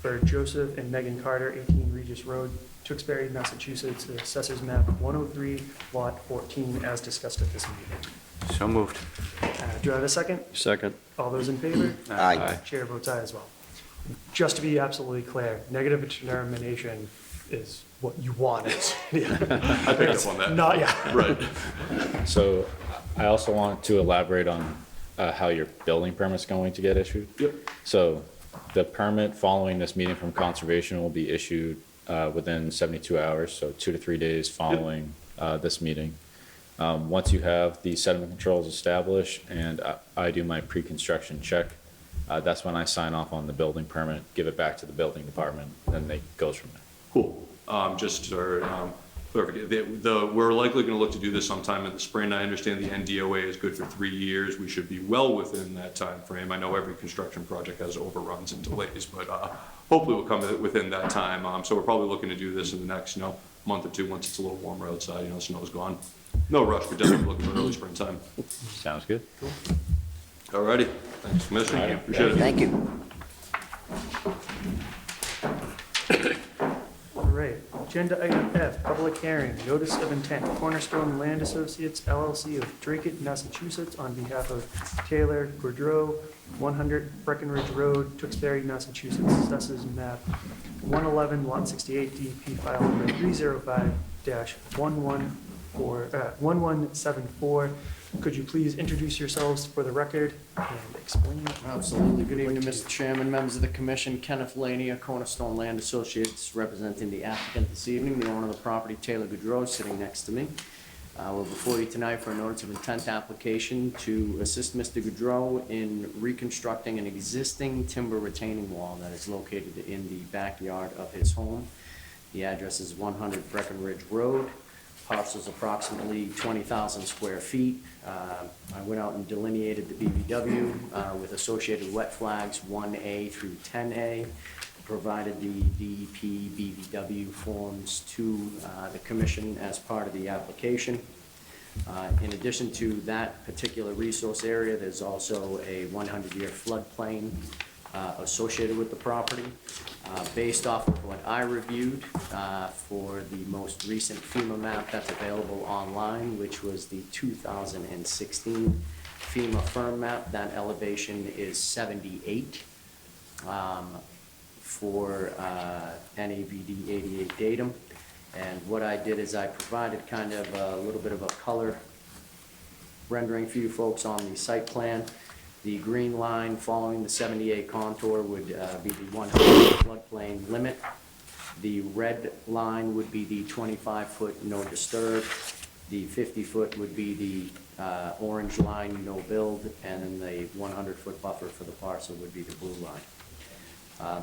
S1: for Joseph and Megan Carter, 18 Regis Road, Tewksbury, Massachusetts, Assessors Map 103, Lot 14, as discussed at this meeting?
S10: So moved.
S1: Do I have a second?
S10: Second.
S1: All those in favor?
S7: Aye.
S1: Chair votes aye as well. Just to be absolutely clear, negative determination is what you wanted.
S8: I picked up on that.
S1: Not, yeah.
S8: Right.
S3: So I also want to elaborate on how your building permit's going to get issued.
S8: Yep.
S3: So the permit following this meeting from conservation will be issued within 72 hours, so 2 to 3 days following this meeting. Once you have the sediment controls established and I do my pre-construction check, that's when I sign off on the building permit, give it back to the building department, and it goes from there.
S8: Cool. Just for clarification, we're likely going to look to do this sometime in the spring. I understand the NDOA is good for 3 years. We should be well within that time frame. I know every construction project has overruns and delays, but hopefully we'll come within that time. So we're probably looking to do this in the next, month or two, once it's a little warmer outside, snow's gone. No rush, we're definitely looking for early springtime.
S3: Sounds good?
S8: All righty. Thanks, Commissioner.
S3: All right.
S8: Appreciate it.
S7: Thank you.
S1: All right, agenda item F, public hearing, notice of intent, Cornerstone Land Associates LLC of Dracut, Massachusetts, on behalf of Taylor Goudreau, 100 Breckenridge Road, Tewksbury, Massachusetts, assesses map 111, lot 68, DP file number 305-1174. Could you please introduce yourselves for the record and explain?
S11: Absolutely. Good evening, Mr. Chairman, members of the commission. Kenneth Lanier, Cornerstone Land Associates, representing the applicant this evening, the owner of the property, Taylor Goudreau, sitting next to me. We're before you tonight for a notice of intent application to assist Mr. Goudreau in reconstructing an existing timber retaining wall that is located in the backyard of his home. The address is 100 Breckenridge Road. Parcel's approximately 20,000 square feet. I went out and delineated the BVW with associated wet flags 1A through 10A, provided the DEP BVW forms to the commission as part of the application. In addition to that particular resource area, there's also a 100-year floodplain associated with the property. Based off of what I reviewed for the most recent FEMA map that's available online, which was the 2016 FEMA firm map, that elevation is 78 for NAVD 88 datum. And what I did is I provided kind of a little bit of a color rendering for you folks on the site plan. The green line following the 78 contour would be the 100 floodplain limit. The red line would be the 25-foot no disturb. The 50-foot would be the orange line, no build, and then the 100-foot buffer for the parcel would be the blue line.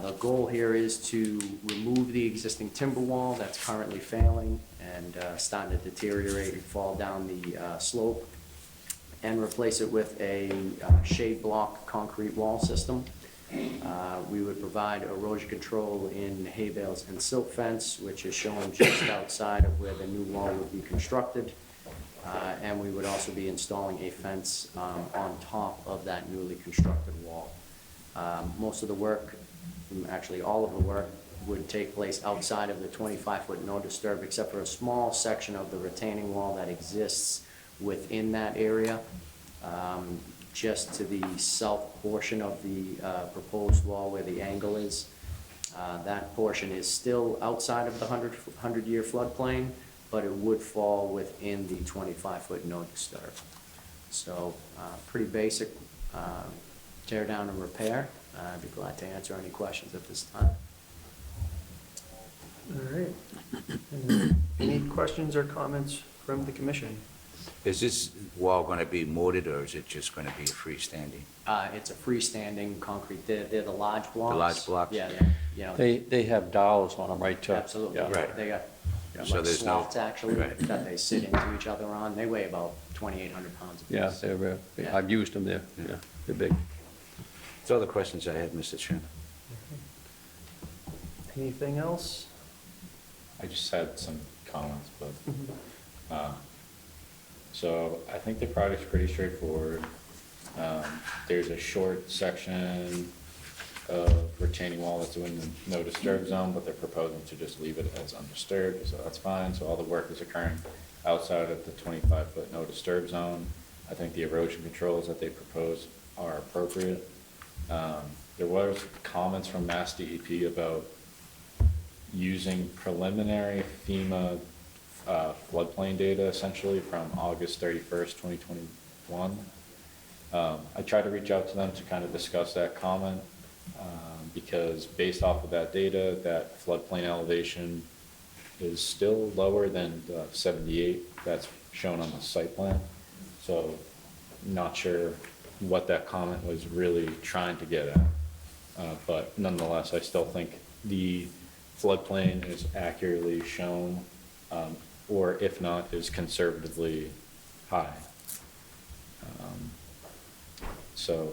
S11: The goal here is to remove the existing timber wall that's currently failing and starting to deteriorate and fall down the slope, and replace it with a shade block concrete wall system. We would provide erosion control in hay bales and silt fence, which is shown just outside of where the new wall would be constructed. And we would also be installing a fence on top of that newly constructed wall. Most of the work, actually all of the work, would take place outside of the 25-foot no disturb, except for a small section of the retaining wall that exists within that area, just to the south portion of the proposed wall where the angle is. That portion is still outside of the 100-year floodplain, but it would fall within the 25-foot no disturb. So pretty basic tear down and repair. I'd be glad to answer any questions at this time.
S1: All right. Any questions or comments from the commission?
S2: Is this wall going to be mortared, or is it just going to be freestanding?
S11: It's a freestanding concrete. They're the large blocks.
S2: The large blocks?
S11: Yeah, you know.
S10: They have dowels on them, right, too?
S11: Absolutely.
S10: Yeah.
S2: Right.
S11: They got
S2: So
S11: like
S2: there's no-
S11: slots, actually,
S2: Right.
S11: that they sit into each other on. They weigh about 2,800 pounds apiece.
S10: Yeah,
S11: Yeah.
S10: I've used them there, yeah, they're big.
S2: That's all the questions I had, Mr. Chairman.
S1: Anything else?
S3: I just had some comments, but, so I think the project's pretty straightforward. There's a short section of retaining wall that's in the no disturb zone, but they're proposing to just leave it as undisturbed, so that's fine. So all the work is occurring outside of the 25-foot no disturb zone. I think the erosion controls that they propose are appropriate. There was comments from Mass DEP about using preliminary FEMA floodplain data essentially from August 31st, 2021. I tried to reach out to them to kind of discuss that comment because based off of that data, that floodplain elevation is still lower than the 78 that's shown on the site plan. So not sure what that comment was really trying to get at. But nonetheless, I still think the floodplain is accurately shown, or if not, is conservatively high. So,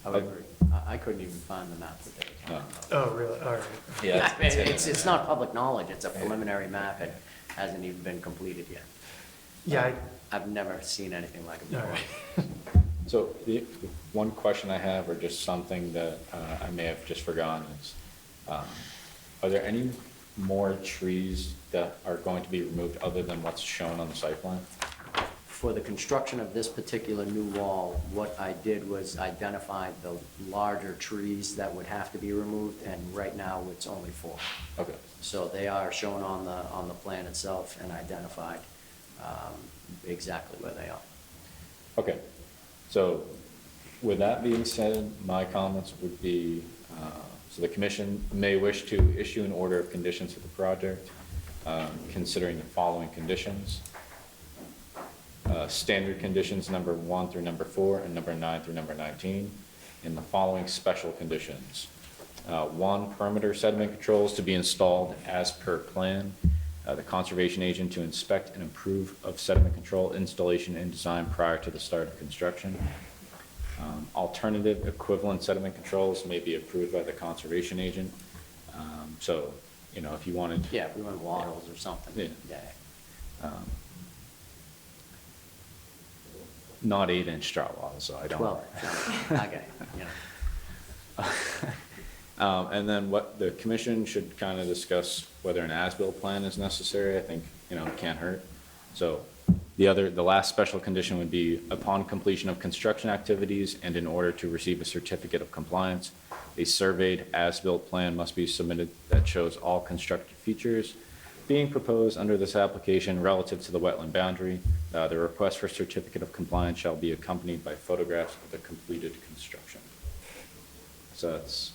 S11: However, I couldn't even find the map that they were talking about.
S1: Oh, really? All right.
S3: yeah.
S11: I mean, it's not public knowledge. It's a preliminary map. It hasn't even been completed yet.
S1: Yeah,
S11: I've never seen anything like it
S1: all
S11: before.
S1: right.
S3: So the one question I have, or just something that I may have just forgotten, is are there any more trees that are going to be removed other than what's shown on the site plan?
S11: For the construction of this particular new wall, what I did was identify the larger trees that would have to be removed, and right now it's only 4.
S3: Okay.
S11: So they are shown on the plan itself and identified exactly where they are.
S3: Okay, so with that being said, my comments would be, so the commission may wish to issue an order of conditions for the project, considering the following conditions. Standard conditions number 1 through number 4 and number 9 through number 19, and the following special conditions. 1, perimeter sediment controls to be installed as per plan. The conservation agent to inspect and approve of sediment control installation and design prior to the start of construction. Alternative equivalent sediment controls may be approved by the conservation agent. So, you know, if you wanted.
S11: Yeah, if we went wattles or something.
S3: Yeah. Not 8-inch straw wattles, so I don't.
S11: 12. I got it, you know.
S3: And then what the commission should kind of discuss whether an as-built plan is necessary. I think, it can't hurt. So the last special condition would be upon completion of construction activities and in order to receive a certificate of compliance, a surveyed as-built plan must be submitted that shows all constructed features being proposed under this application relative to the wetland boundary. The request for certificate of compliance shall be accompanied by photographs of the completed construction. So that's,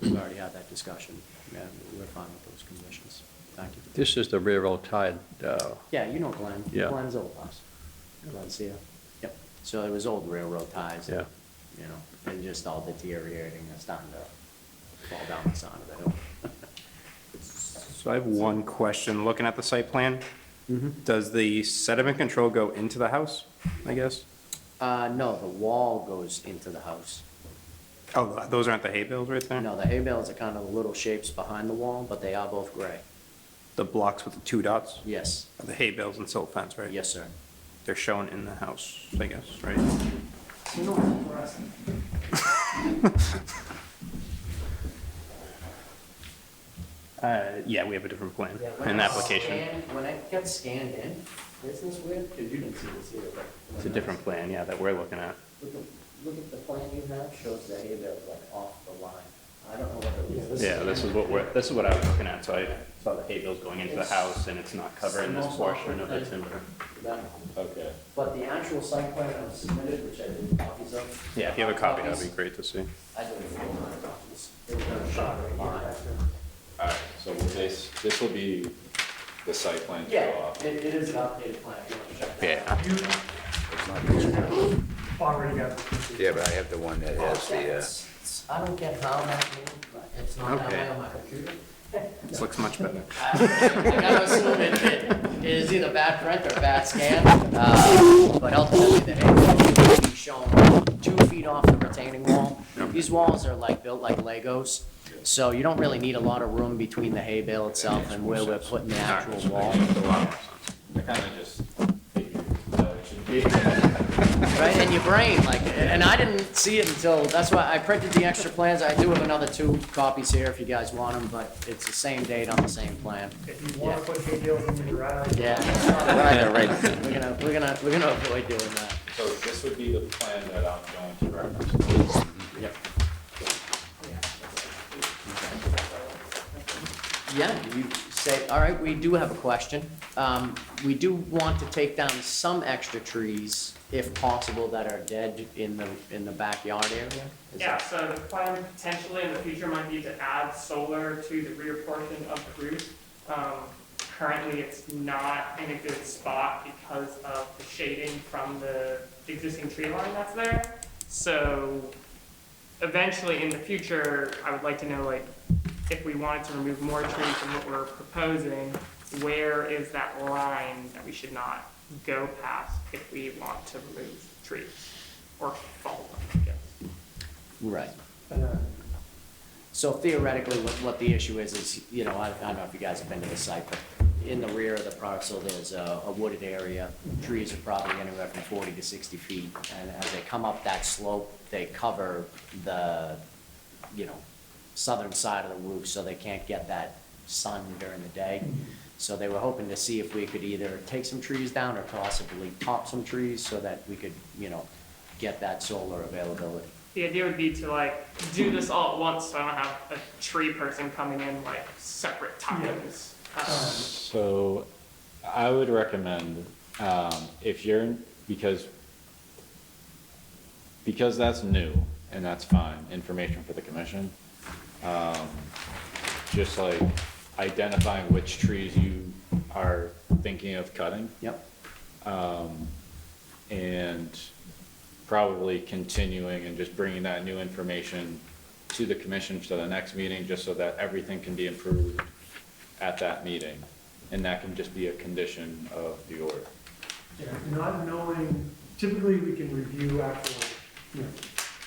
S11: We've already had that discussion. Yeah, we're fine with those conditions. Thank you.
S10: This is the railroad tied,
S11: Yeah, you know Glenn.
S10: Yeah.
S11: Glenn's old house. Glenn's here. Yep. So it was old railroad ties.
S10: yeah.
S11: And just all deteriorating and starting to fall down the side of the hill.
S4: So I have one question, looking at the site plan.
S11: Mm-hmm.
S4: Does the sediment control go into the house, I guess?
S11: No, the wall goes into the house.
S4: Oh, those aren't the hay bales right there?
S11: No, the hay bales are kind of the little shapes behind the wall, but they are both gray.
S4: The blocks with the 2 dots?
S11: Yes,
S4: Are the hay bales and silt fence, right?
S11: yes, sir.
S4: They're shown in the house, I guess, right? Yeah, we have a different plan, an application.
S11: When it gets scanned in, isn't this weird? Because you didn't see this here, but.
S4: It's a different plan, yeah, that we're looking at.
S11: Look at the plan you have, shows the hay bales like off the line. I don't know whether it was.
S4: Yeah, this is what I was looking at, so I saw the hay bales going into the house and it's not covering this portion of the timber.
S3: okay.
S11: But the actual site plan that was submitted, which I did copies of.
S4: Yeah, if you have a copy, that'd be great to see.
S11: I did 400 copies. It was done shot right line.
S3: All right, so this will be the site plan to go
S11: Yeah,
S3: off.
S11: it is an updated plan, if you want to check that out.
S4: Yeah,
S1: Already got the.
S2: Yeah, but I have the one that has the,
S11: I don't get how that moved, but it's not that way
S4: Okay.
S11: on my computer.
S4: this looks much better.
S11: I gotta assume it is either bad print or bad scan, but ultimately the hay will be shown 2 feet off the retaining wall. These walls are built like Legos, so you don't really need a lot of room between the hay bale itself and where we're putting the actual wall.
S4: Makes a lot more sense.
S3: I kind of just figured that it should be.
S11: Right, in your brain, and I didn't see it until, that's why I printed the extra plans. I do have another 2 copies here if you guys want them, but it's the same date on the same plan.
S1: If you want to put hay bales in your garage.
S11: Yeah.
S7: Right.
S11: We're gonna avoid doing that.
S3: So this would be the plan that I'm going to reference.
S11: Yep. Yeah, you say, all right, we do have a question. We do want to take down some extra trees, if possible, that are dead in the backyard area. Is
S12: Yeah,
S11: that-
S12: so the plan potentially in the future might be to add solar to the rear portion of the roof. Currently, it's not in a good spot because of the shading from the existing tree line that's there. So eventually, in the future, I would like to know, if we wanted to remove more trees than what we're proposing, where is that line that we should not go past if we want to remove trees or follow them, I guess?
S11: Right. So theoretically, what the issue is, I don't know if you guys have been to the site, but in the rear of the parcel, there's a wooded area. Trees are probably anywhere from 40 to 60 feet, and as they come up that slope, they cover the, southern side of the roof, so they can't get that sun during the day. So they were hoping to see if we could either take some trees down or possibly pop some trees so that we could, get that solar availability.
S12: The idea would be to do this all at once, so I don't have a tree person coming in separate times.
S3: So I would recommend, if you're, because that's new and that's fine, information for the commission. Just identifying which trees you are thinking of cutting.
S11: Yep.
S3: And probably continuing and just bringing that new information to the commission to the next meeting, just so that everything can be improved at that meeting. And that can just be a condition of the order.
S1: Yeah, not knowing, typically we can review actual,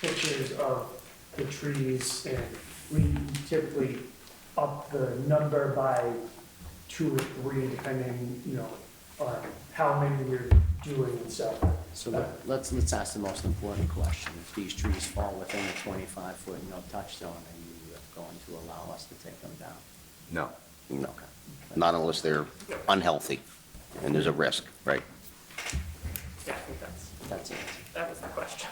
S1: pictures of the trees, and we typically up the number by 2 or 3, depending, on how many we're doing and stuff.
S11: So let's ask the most important question. If these trees fall within the 25-foot no-touch zone, are you going to allow us to take them down?
S2: No.
S7: No, not unless they're unhealthy and there's a risk, right?
S12: Yeah, I think
S11: That's it.
S12: that was the question.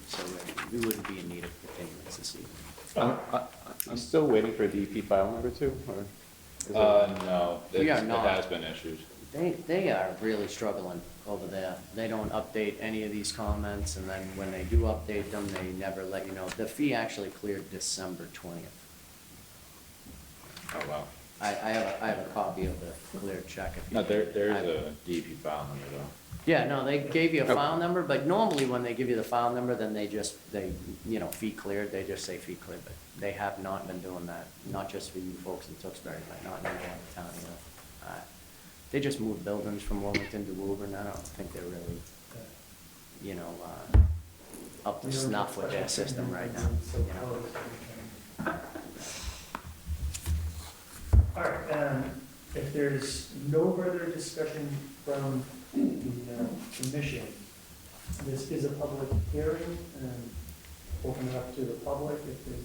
S11: So we wouldn't be in need of continuance this evening.
S4: I'm still waiting for a DEP file number two, or? is it-
S3: No,
S11: We are
S3: it
S11: not.
S3: has been issued.
S11: They are really struggling over there. They don't update any of these comments, and then when they do update them, they never let you know. The fee actually cleared December 20th.
S3: Oh, wow.
S11: I have a copy of the cleared check if you.
S3: No, there's a DEP file number though.
S11: Yeah, no, they gave you a file number, but normally when they give you the file number, then they, fee cleared, they just say fee cleared, but they have not been doing that, not just for you folks in Tewksbury, but not in any other town either. They just moved buildings from Wilmington to Woburn, I don't think they're really, up to snuff with their system right now,
S1: All right, if there's no further discussion from the commission, this is a public hearing, and open it up to the public if there's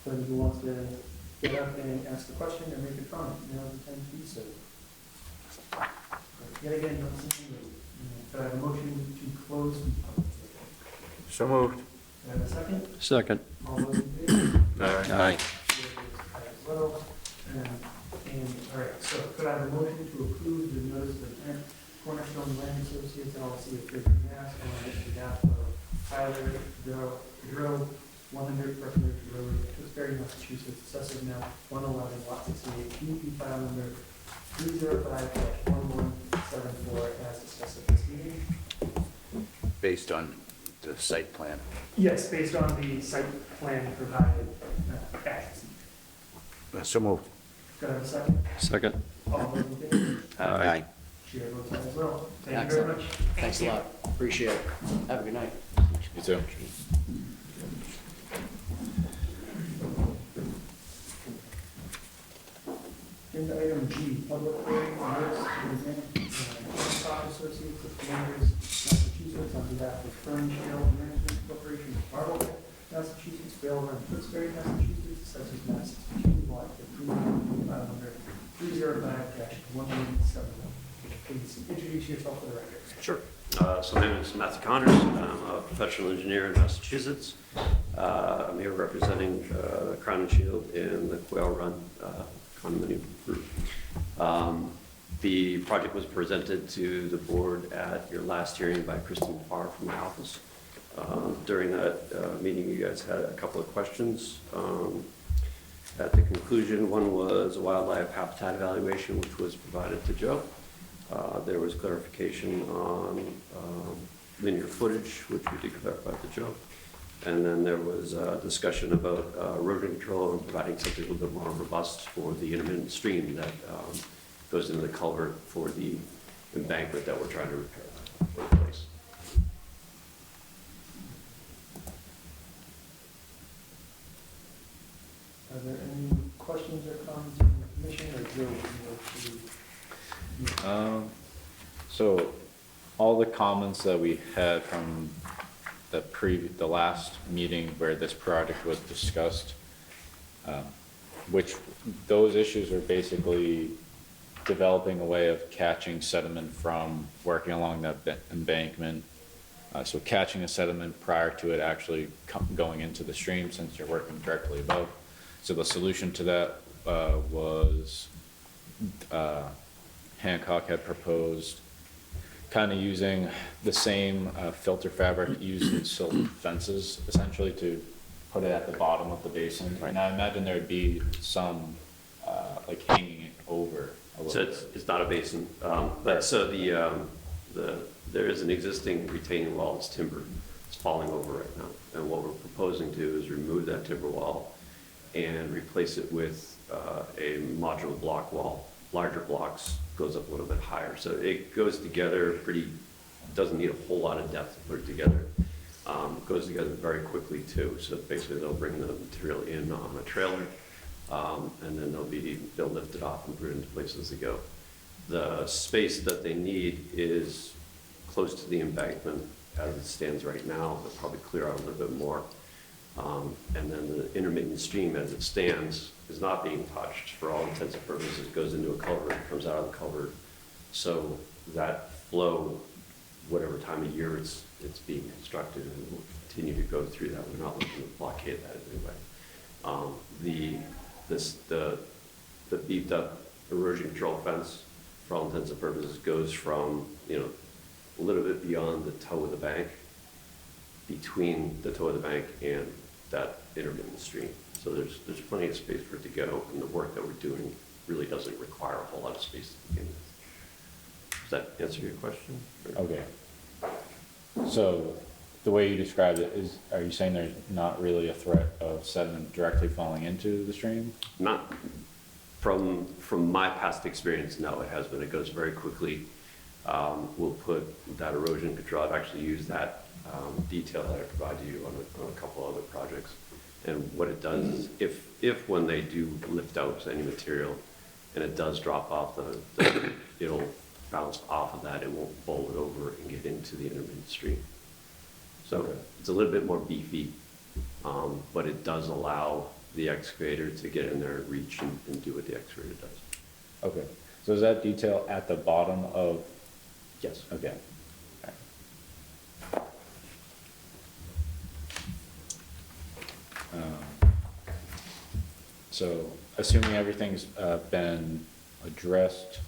S1: anybody who wants to get up and ask a question or make a comment. Now's the time to do so. Yet again, not seeing you. Do I have a motion to close the public hearing?
S2: So moved.
S1: Do I have a second?
S10: Second.
S1: All those in favor?
S7: Aye.
S1: Well, all right, so could I have a motion to approve the notice of intent, Cornerstone Land Associates LLC of Fairfield, Mass, on behalf of Tyler Drill, 100 Breckenridge Road, Tewksbury, Massachusetts, assessor map 111, lot 68, DEP file number 305-1174, as discussed at this meeting.
S2: Based on the site plan.
S1: Yes, based on the site plan provided as.
S2: So moved.
S1: Could I have a second?
S10: Second.
S1: All those in favor?
S7: Aye.
S1: Chair votes aye as well. Thank you very
S11: Excellent.
S1: much.
S11: Thanks a lot, appreciate it. Have a good night.
S3: You too.
S1: Agenda item G, public hearing, notice to Hancock Associates of Flanders, Massachusetts, on behalf of Fern Trail Management Corporation of Marblehead, Massachusetts, Rail Run, Tewksbury, Massachusetts, assessors map 62, lot 15, file number 305-1171. Please introduce yourself for the record.
S13: Sure. So my name is Matthew Connors. I'm a professional engineer in Massachusetts. I'm here representing Crown and Shield and the Quail Run condominium group. The project was presented to the board at your last hearing by Kristen Farr from my office. During that meeting, you guys had a couple of questions. At the conclusion, one was a wildlife habitat evaluation, which was provided to Joe. There was clarification on linear footage, which we did clarify to Joe. And then there was discussion about erosion control and providing something a little bit more robust for the intermittent stream that goes into the culvert for the embankment that we're trying to repair or replace.
S1: Are there any questions or comments from the commission, or Joe?
S3: So all the comments that we had from the last meeting where this project was discussed, which those issues are basically developing a way of catching sediment from working along that embankment. So catching the sediment prior to it actually going into the stream, since you're working directly above. So the solution to that was Hancock had proposed kind of using the same filter fabric used in silt fences, essentially, to put it at the bottom of the basin. Right now, I imagine there'd be some like hanging it over a little
S13: So
S3: bit.
S13: it's not a basin, but so there is an existing retaining wall, it's timber, it's falling over right now. And what we're proposing to do is remove that timber wall and replace it with a modular block wall. Larger blocks, goes up a little bit higher. So it goes together doesn't need a whole lot of depth to put it together. Goes together very quickly too. So basically they'll bring the material in on a trailer and then they'll lift it off and put it into places to go. The space that they need is close to the embankment as it stands right now. They'll probably clear out a little bit more. And then the intermittent stream as it stands is not being touched for all intents and purposes. It goes into a culvert, comes out of the culvert. So that flow, whatever time of year it's being constructed, and will continue to go through that. We're not looking to blockade that in any way. The beefed up erosion control fence, for all intents and purposes, goes from, a little bit beyond the toe of the bank, between the toe of the bank and that intermittent stream. So there's plenty of space for it to go, and the work that we're doing really doesn't require a whole lot of space to begin with. Does that answer your question?
S3: Okay. So the way you described it is, are you saying there's not really a threat of sediment directly falling into the stream?
S13: Not from my past experience, no, it has been. It goes very quickly. We'll put that erosion control. I've actually used that detail that I provided you on a couple other projects. And what it does is, if when they do lift out any material and it does drop off, it'll bounce off of that. It won't bowl it over and get into the intermittent stream. So it's a little bit more beefy, but it does allow the excavator to get in there and reach and do what the excavator does.
S3: Okay. So is that detail at the bottom of?
S13: Yes.
S3: Okay. So assuming everything's been addressed,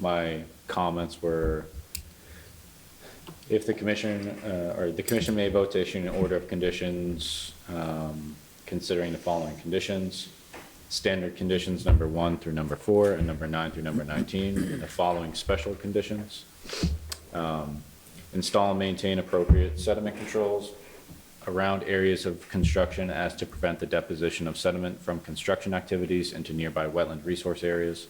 S3: my comments were, if the commission, or the commission may vote to issue an order of conditions considering the following conditions: standard conditions number 1 through number 4 and number 9 through number 19, and the following special conditions. Install and maintain appropriate sediment controls around areas of construction as to prevent the deposition of sediment from construction activities into nearby wetland resource areas.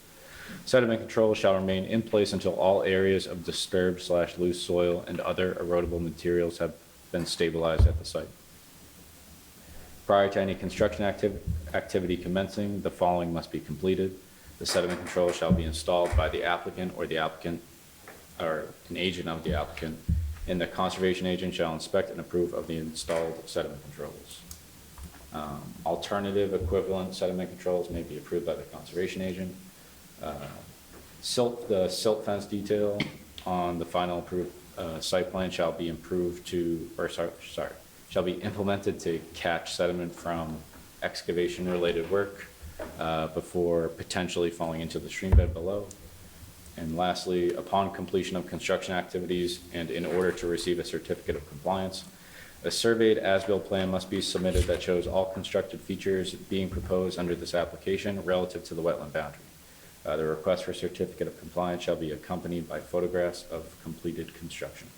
S3: Sediment control shall remain in place until all areas of disturbed/loose soil and other erodible materials have been stabilized at the site. Prior to any construction activity commencing, the following must be completed. The sediment control shall be installed by the applicant or an agent of the applicant, and the conservation agent shall inspect and approve of the installed sediment controls. Alternative equivalent sediment controls may be approved by the conservation agent. The silt fence detail on the final approved site plan shall be shall be implemented to catch sediment from excavation-related work before potentially falling into the stream bed below. And lastly, upon completion of construction activities and in order to receive a certificate of compliance, a surveyed as-built plan must be submitted that shows all constructed features being proposed under this application relative to the wetland boundary. The request for certificate of compliance shall be accompanied by photographs of completed construction.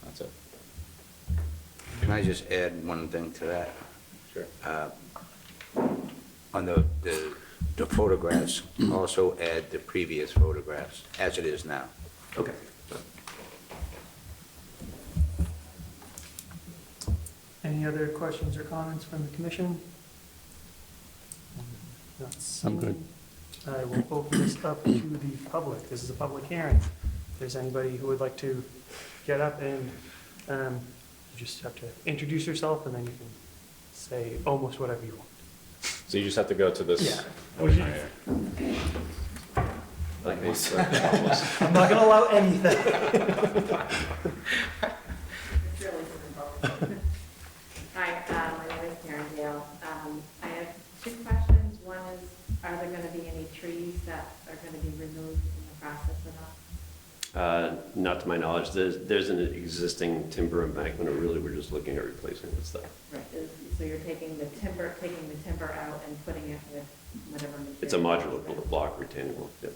S3: That's it.
S2: Can I just add one thing to that?
S3: Sure.
S2: On the photographs, also add the previous photographs as it is now.
S13: Okay.
S1: Any other questions or comments from the commission? Not
S10: I'm good.
S1: seeing. I will open this up to the public. This is a public hearing. If there's anybody who would like to get up and you just have to introduce yourself and then you can say almost whatever you want.
S3: So you just have to go to this.
S1: Yeah.
S3: right here.
S13: Like me.
S1: I'm not gonna allow anything.
S14: Hi, my name is Karen Dale. I have 2 questions. One is, are there gonna be any trees that are gonna be removed in the process at all?
S13: Not to my knowledge. There's an existing timber embankment, and really we're just looking at replacing the stuff.
S14: Right, so you're taking the timber out and putting it with whatever material?
S13: It's a modular block retaining wall. Yep.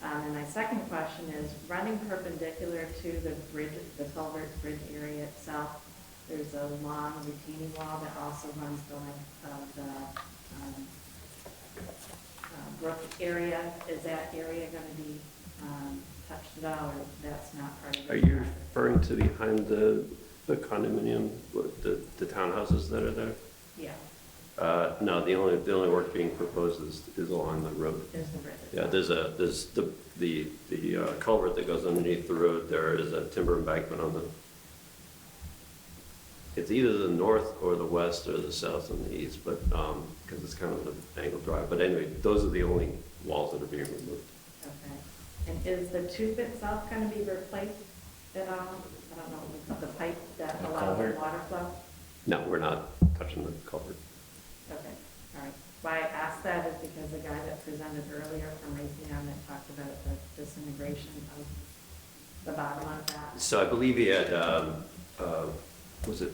S14: And my second question is, running perpendicular to the bridge, the culvert bridge area itself, there's a long retaining wall that also runs the length of the brook area. Is that area going to be touched at all, or that's not part of it?
S13: Are you referring to behind the condominium, the townhouses that are there?
S14: Yeah.
S13: No, the only work being proposed is along the road.
S14: There's the bridge.
S13: Yeah, there's the culvert that goes underneath the road. There is a timber embankment on the, it's either the north or the west or the south and the east, but, because it's kind of an angled drive. But anyway, those are the only walls that are being removed.
S14: Okay. And is the tube itself going to be replaced at all? I don't know, the pipe that
S3: The
S14: allows the
S3: culvert?
S14: water flow?
S13: No, we're not touching the culvert.
S14: Okay, all right. Why I asked that is because the guy that presented earlier from Raytheon that talked about the disintegration of the bottom of that.
S13: So I believe he had, was it?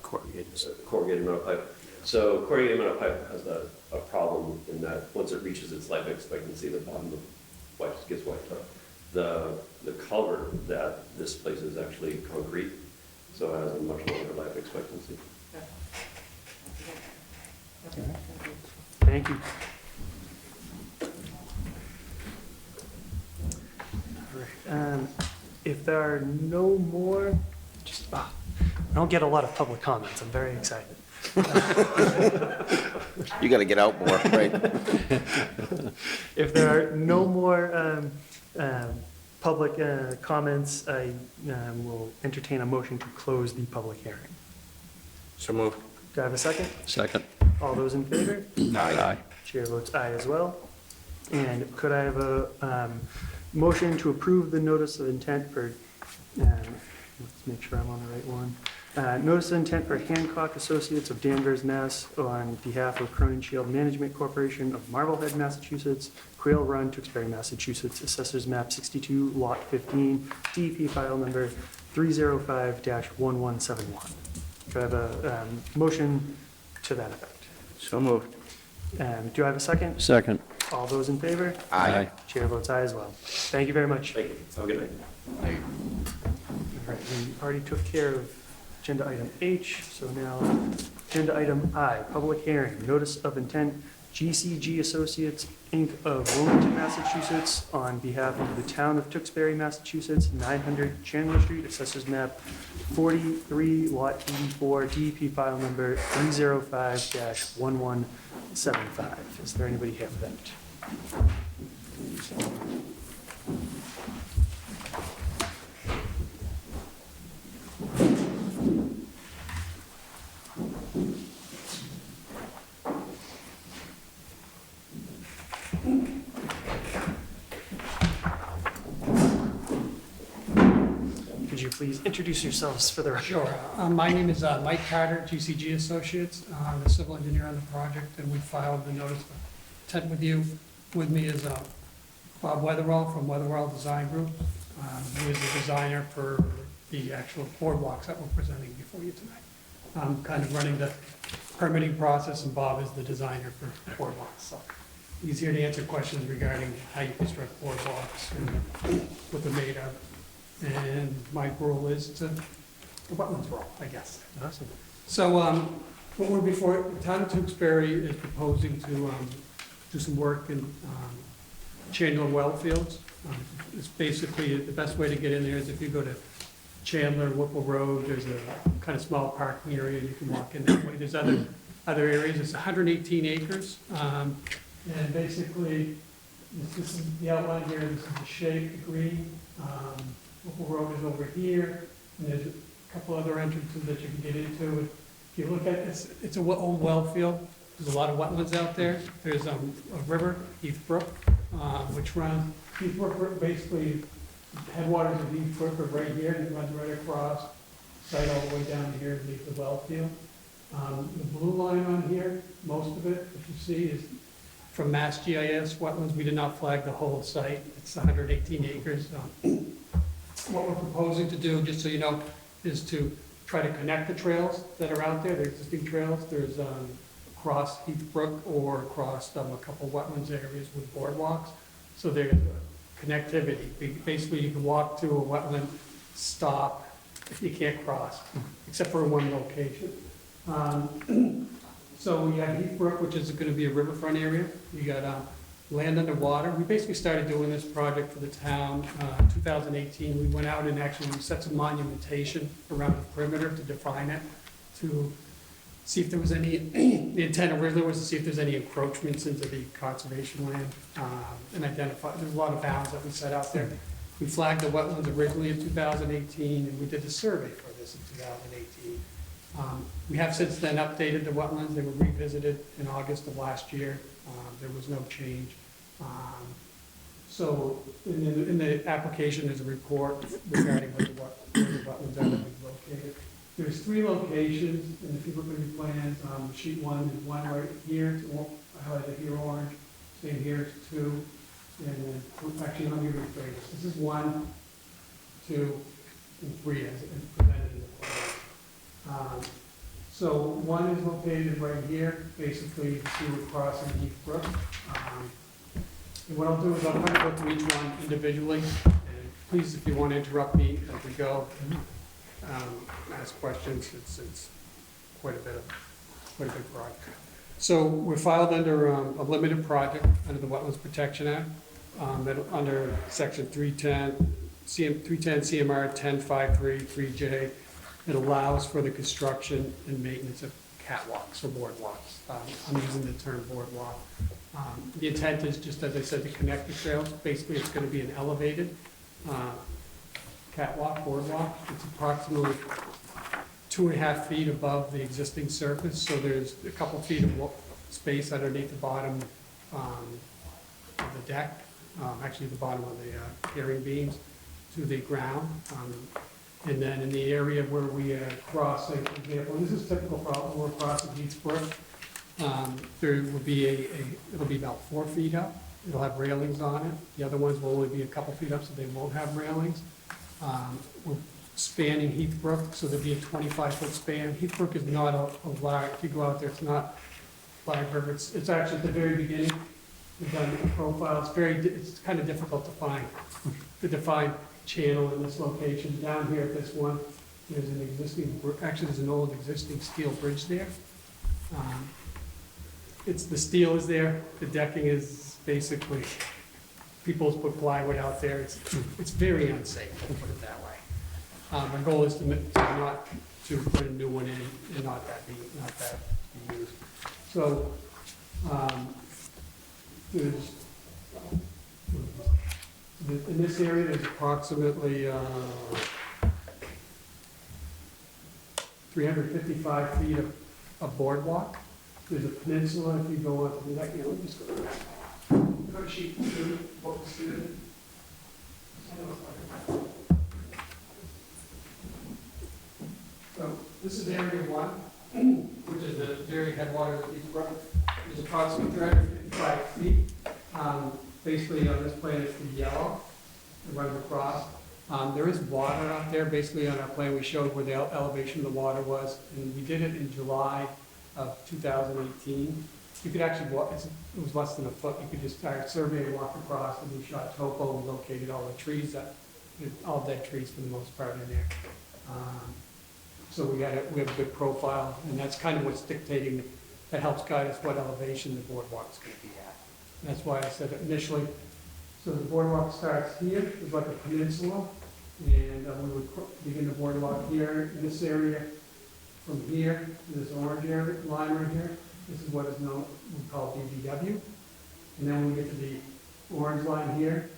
S13: Corrugated metal pipe. So corrugated metal pipe has a problem in that once it reaches its life expectancy, the bottom of gets wiped out. The culvert that this place is actually concrete, so it has a much longer life expectancy.
S14: Okay.
S1: Thank you. All right. If there are no more, I don't get a lot of public comments. I'm very excited.
S7: You gotta get out more, right?
S1: If there are no more public comments, I will entertain a motion to close the public hearing.
S2: So moved.
S1: Do I have a second?
S10: Second.
S1: All those in favor?
S10: Aye.
S1: Chair votes aye as well. And could I have a motion to approve the notice of intent for, let's make sure I'm on the right one. Notice of intent for Hancock Associates of Danvers, Mass. On behalf of Cronin Shield Management Corporation of Marblehead, Massachusetts, Quail Run, Tewksbury, Massachusetts, Assessors Map 62, Lot 15, DEP file number 305-1171. Do I have a motion to that effect?
S2: So moved.
S1: Do I have a second?
S10: Second.
S1: All those in favor?
S10: Aye.
S1: Chair votes aye as well. Thank you very much.
S13: Thank you. Have a good night.
S1: All right, we already took care of agenda item H, so now agenda item I, public hearing, notice of intent, GCG Associates, Inc. of Wilmington, Massachusetts, on behalf of the town of Tewksbury, Massachusetts, 900 Chandler Street, Assessors Map 43, Lot 84, DEP file number 305-1175. Is there anybody here for that? Could you please introduce yourselves for the record?
S15: Sure. My name is Mike Carter, GCG Associates. I'm the civil engineer on the project, and we filed the notice of intent with you. With me is Bob Weatherall from Weatherall Design Group, who is the designer for the actual boardwalks that we're presenting before you tonight. I'm kind of running the permitting process, and Bob is the designer for boardwalks. So he's here to answer questions regarding how you construct boardwalks and what they're made of. And my role is to, the wetlands role, I guess.
S1: Awesome.
S15: So what we're before, the town of Tewksbury is proposing to do some work in Chandler well fields. It's basically, the best way to get in there is if you go to Chandler, Whipple Road, there's a kind of small parking area, you can walk in that way. There's other areas, it's 118 acres. And basically, this is the outline here, this is the shape, the green. Whipple Road is over here, and there's a couple other entrances that you can get into. If you look at this, it's an old well field. There's a lot of wetlands out there. There's a river, Heath Brook, which runs, Heath Brook basically, headwaters of Heath Brook are right here, and it runs right across, site all the way down here to leave the well field. The blue line on here, most of it, if you see, is from Mass GIS wetlands. We did not flag the whole site. It's 118 acres. What we're proposing to do, just so you know, is to try to connect the trails that are out there, the existing trails. There's across Heath Brook or across a couple wetlands areas with boardwalks. So there's connectivity. Basically, you can walk to a wetland, stop, if you can't cross, except for one location. So we have Heath Brook, which is going to be a riverfront area. You got land underwater. We basically started doing this project for the town in 2018. We went out and actually set some monumentation around the perimeter to define it, to see if there was any, the intent originally was to see if there's any encroachments into the conservation land, and identify, there's a lot of bounds that we set out there. We flagged the wetlands originally in 2018, and we did the survey for this in 2018. We have since then updated the wetlands. They were revisited in August of last year. There was no change. So in the application, there's a report regarding where the wetlands are that we've located. There's 3 locations, and if you look at the plans, sheet 1 is one right here, I highlighted here orange, same here is 2, and then, actually, let me rephrase this. This is 1, 2, and 3 as presented in the plan. So 1 is located right here, basically the seaward crossing Heath Brook. And what I'll do is I'll kind of go through each one individually, and please, if you want to interrupt me as we go, ask questions. It's quite a big project. So we're filed under a limited project under the Wetlands Protection Act, under Section 310 CMR 1053-3J. It allows for the construction and maintenance of catwalks or boardwalks. I'm using the term boardwalk. The intent is, just as I said, to connect the trails. Basically, it's going to be an elevated catwalk, boardwalk. It's approximately 2.5 feet above the existing surface, so there's a couple feet of space underneath the bottom of the deck, actually the bottom of the carrying beams to the ground. And then in the area where we cross, like, for example, this is typical for where we're crossing Heath Brook. There will be it'll be about 4 feet up. It'll have railings on it. The other ones will only be a couple feet up, so they won't have railings. We're spanning Heath Brook, so there'll be a 25-foot span. Heath Brook is not a large, if you go out there, it's not large river. It's actually at the very beginning. We've done a profile. It's kind of difficult to define channel in this location. Down here at this one, there's an existing, actually there's an old existing steel bridge there. The steel is there, the decking is basically, people's put plywood out there, it's very unsafe, to put it that way. My goal is to not to put a new one in and not that be used. So, in this area, there's approximately 355 feet of boardwalk. There's a peninsula if you go up to the next, let me just go to sheet 2, what was student. So this is area 1, which is the very headwaters of East Brook. There's approximately 355 feet. Basically on this plan it's the yellow, it runs across. There is water out there. Basically on our plan we showed where the elevation of the water was, and we did it in July of 2018. You could actually walk, it was less than a foot. You could just start surveying, walk across, and we shot topo and located all the trees, all dead trees for the most part in there. So we have a good profile, and that's kind of what's dictating, that helps guide us what elevation the boardwalk is going to be at. And that's why I said initially, so the boardwalk starts here, it's like a peninsula, and we would begin the boardwalk here in this area. From here to this orange area, line right here, this is what is known, we call DVW. And then when we get to the orange line here,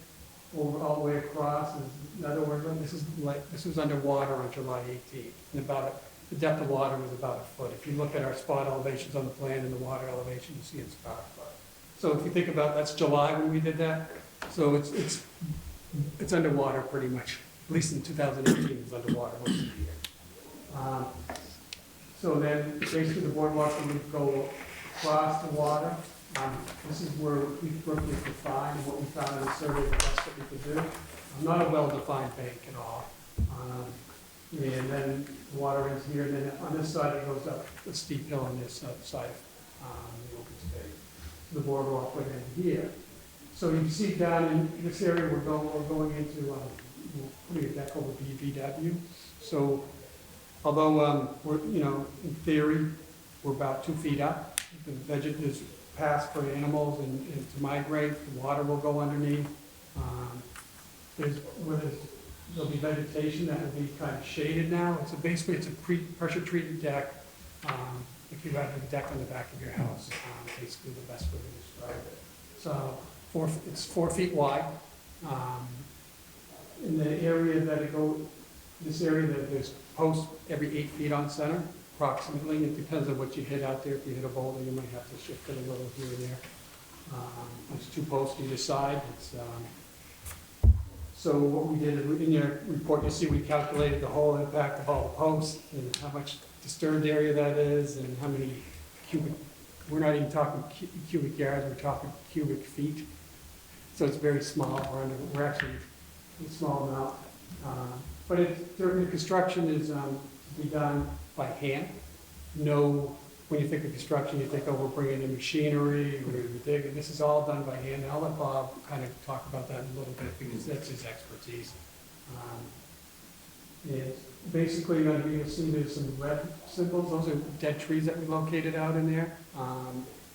S15: over all the way across is another orange line. This was underwater on July 18th. And the depth of water was about a foot. If you look at our spot elevations on the plan and the water elevation, you see it's about a foot. So if you think about, that's July when we did that. So it's underwater pretty much. At least in 2018, it was underwater most of the year. So then, basically, the boardwalk would go across the water. This is where we Brook is defined, and what we found in the survey, the best that we could do. Not a well-defined bank at all. And then the water ends here, and then on this side, it goes up a steep hill on this side of the open space. The boardwalk went in here. So you see down in this area, we're going into, we're putting a deck over BVW. So, although we're, in theory, we're about 2 feet up. The veget is passed for animals and to migrate. The water will go underneath. There'll be vegetation that will be kind of shaded now. Basically it's a pressure treated deck. The if you have a deck on the back of your house, basically the best way to describe it. So, it's 4 feet wide. In the area that this area that there's posts every 8 feet on center, approximately. It depends on what you hit out there. If you hit a boulder, you might have to shift it a little here and there. There's 2 posts either side. So what we did, in your report, you see we calculated the whole impact of all the posts and how much disturbed area that is and how many cubic, we're not even talking cubic yards, we're talking cubic feet. So it's very small, we're actually a small amount. But during the construction is to be done by hand. No, when you think of construction, you think, oh, we're bringing in machinery, we're digging. This is all done by hand. And I'll let Bob kind of talk about that in a little bit because that's his expertise. And basically, you'll see there's some red symbols. Those are dead trees that we located out in there.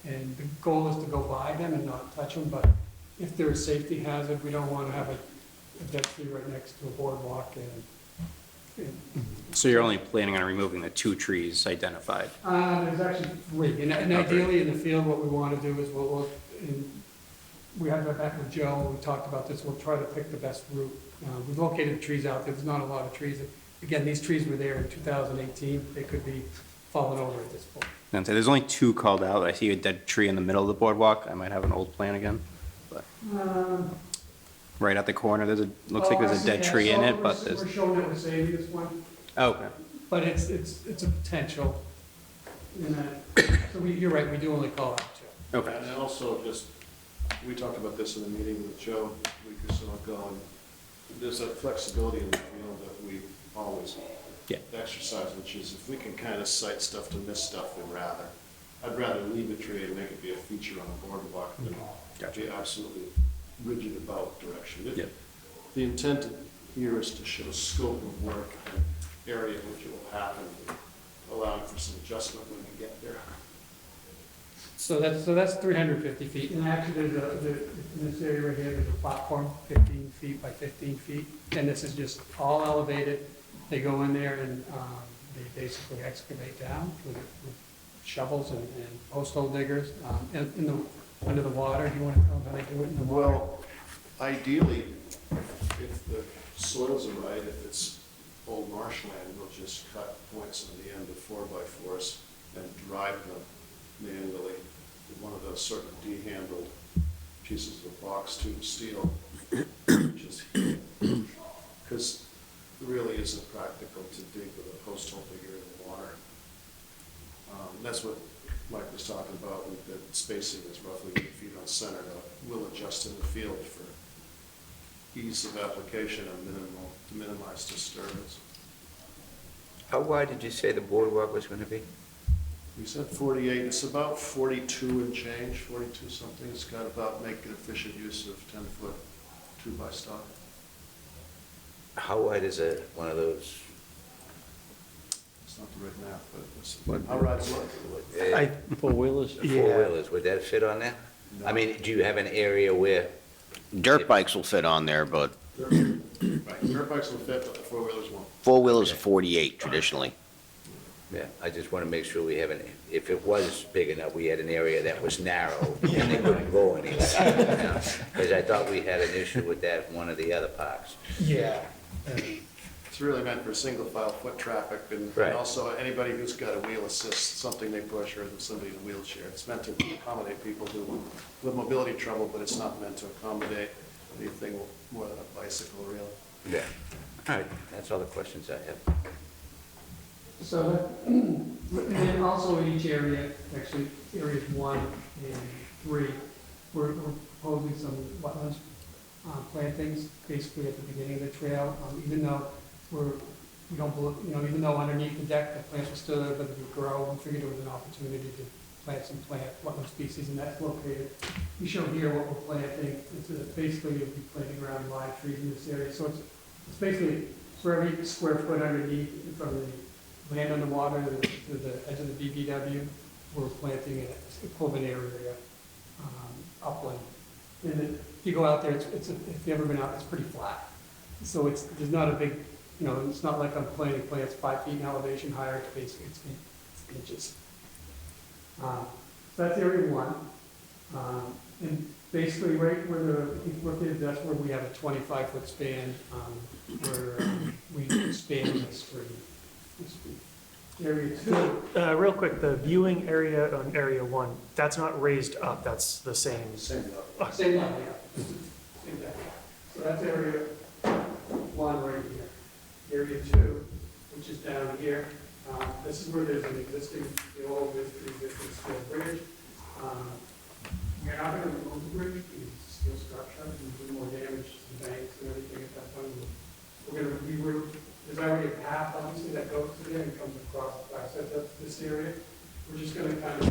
S15: And the goal is to go by them and not touch them. But if there's a safety hazard, we don't want to have a dead tree right next to a boardwalk.
S4: So you're only planning on removing the 2 trees identified?
S15: There's actually 3, and ideally in the field, what we want to do is we had that back with Joe, we talked about this, we'll try to pick the best route. We've located trees out there, there's not a lot of trees. Again, these trees were there in 2018, they could be falling over at this point.
S4: And so there's only 2 called out. I see a dead tree in the middle of the boardwalk. I might have an old plan again, but right at the corner, looks like there's a dead tree in it, but there's.
S15: We're showing that we're saving this one.
S4: Oh, okay.
S15: But it's a potential. So you're right, we do only call out 2.
S4: Okay.
S6: And also we talked about this in a meeting with Joe a week or so ago, and there's a flexibility in the field that we always exercise, which is if we can kind of cite stuff to miss stuff, I'd rather leave a tree and make it be a feature on the boardwalk than be absolutely rigid about direction. The intent here is to show scope of work and area in which it will happen, allowing for some adjustment when we get there.
S15: So that's 350 feet, and actually in this area right here, there's a platform 15 feet by 15 feet, and this is just all elevated. They go in there and they basically excavate down with shovels and post hole diggers under the water. Do you want to tell them how they do it in the water?
S6: Well, ideally, if the soils are right, if it's old marshland, we'll just cut points on the end of 4x4s and drive them manually with one of those sort of D-handled pieces of box tube steel, which is because it really isn't practical to dig with a post hole digger in the water. That's what Mike was talking about, with the spacing is roughly 8 feet on center. We'll adjust in the field for ease of application and to minimize disturbance.
S2: How wide did you say the boardwalk was going to be?
S6: We said 48, it's about 42 and change, 42 something. It's got about making efficient use of 10-foot 2x-stock.
S2: How wide is one of those?
S6: It's not the right math, but it's, how ride's what?
S10: 4-wheelers?
S2: Four-wheelers, would that fit on there?
S6: No.
S2: I mean, do you have an area where?
S7: Dirt bikes will fit on there, but
S6: Dirt bikes will fit, but the 4-wheelers won't.
S7: 4-wheelers are 48 traditionally.
S2: Yeah, I just want to make sure we have if it was big enough, we had an area that was narrow and they couldn't go anywhere. Because I thought we had an issue with that in one of the other parks.
S15: Yeah.
S6: It's really meant for single file foot traffic and
S2: Right.
S6: also anybody who's got a wheel assist, something they push, or somebody in a wheelchair. It's meant to accommodate people who with mobility trouble, but it's not meant to accommodate anything more than a bicycle, really.
S2: Yeah. All right, that's all the questions I have.
S15: So, and then also in each area, actually, areas 1 and 3, we're proposing some wetlands plantings, basically at the beginning of the trail, even though we don't believe, even though underneath the deck, the plants are still there, but they grow, we figured there was an opportunity to plant some wetland species, and that's located. We show here what we're planting. It's basically, you'll be planting around live trees in this area, so it's basically for every square foot underneath, from the land on the water to the edge of the BBW, we're planting an equivalent area upland. And then if you go out there, if you've ever been out, it's pretty flat. So there's not a big, it's not like I'm planting plants 5 feet in elevation higher. It's basically it's inches. So that's area one. And basically, right where if you look at it, that's where we have a 25-foot span, where we expand the screen. Area two.
S1: Real quick, the viewing area on area one, that's not raised up, that's the same.
S15: Same level. Same level, yeah. Same level. So that's area one right here. Area two, which is down here, this is where there's an existing, the old existing steel bridge. We're not going to remove the bridge, because it's a steel structure, and do more damage to the banks and everything at that point. We're going to reroute, there's already a path, obviously, that goes to there and comes across the backside of this area. We're just going to kind of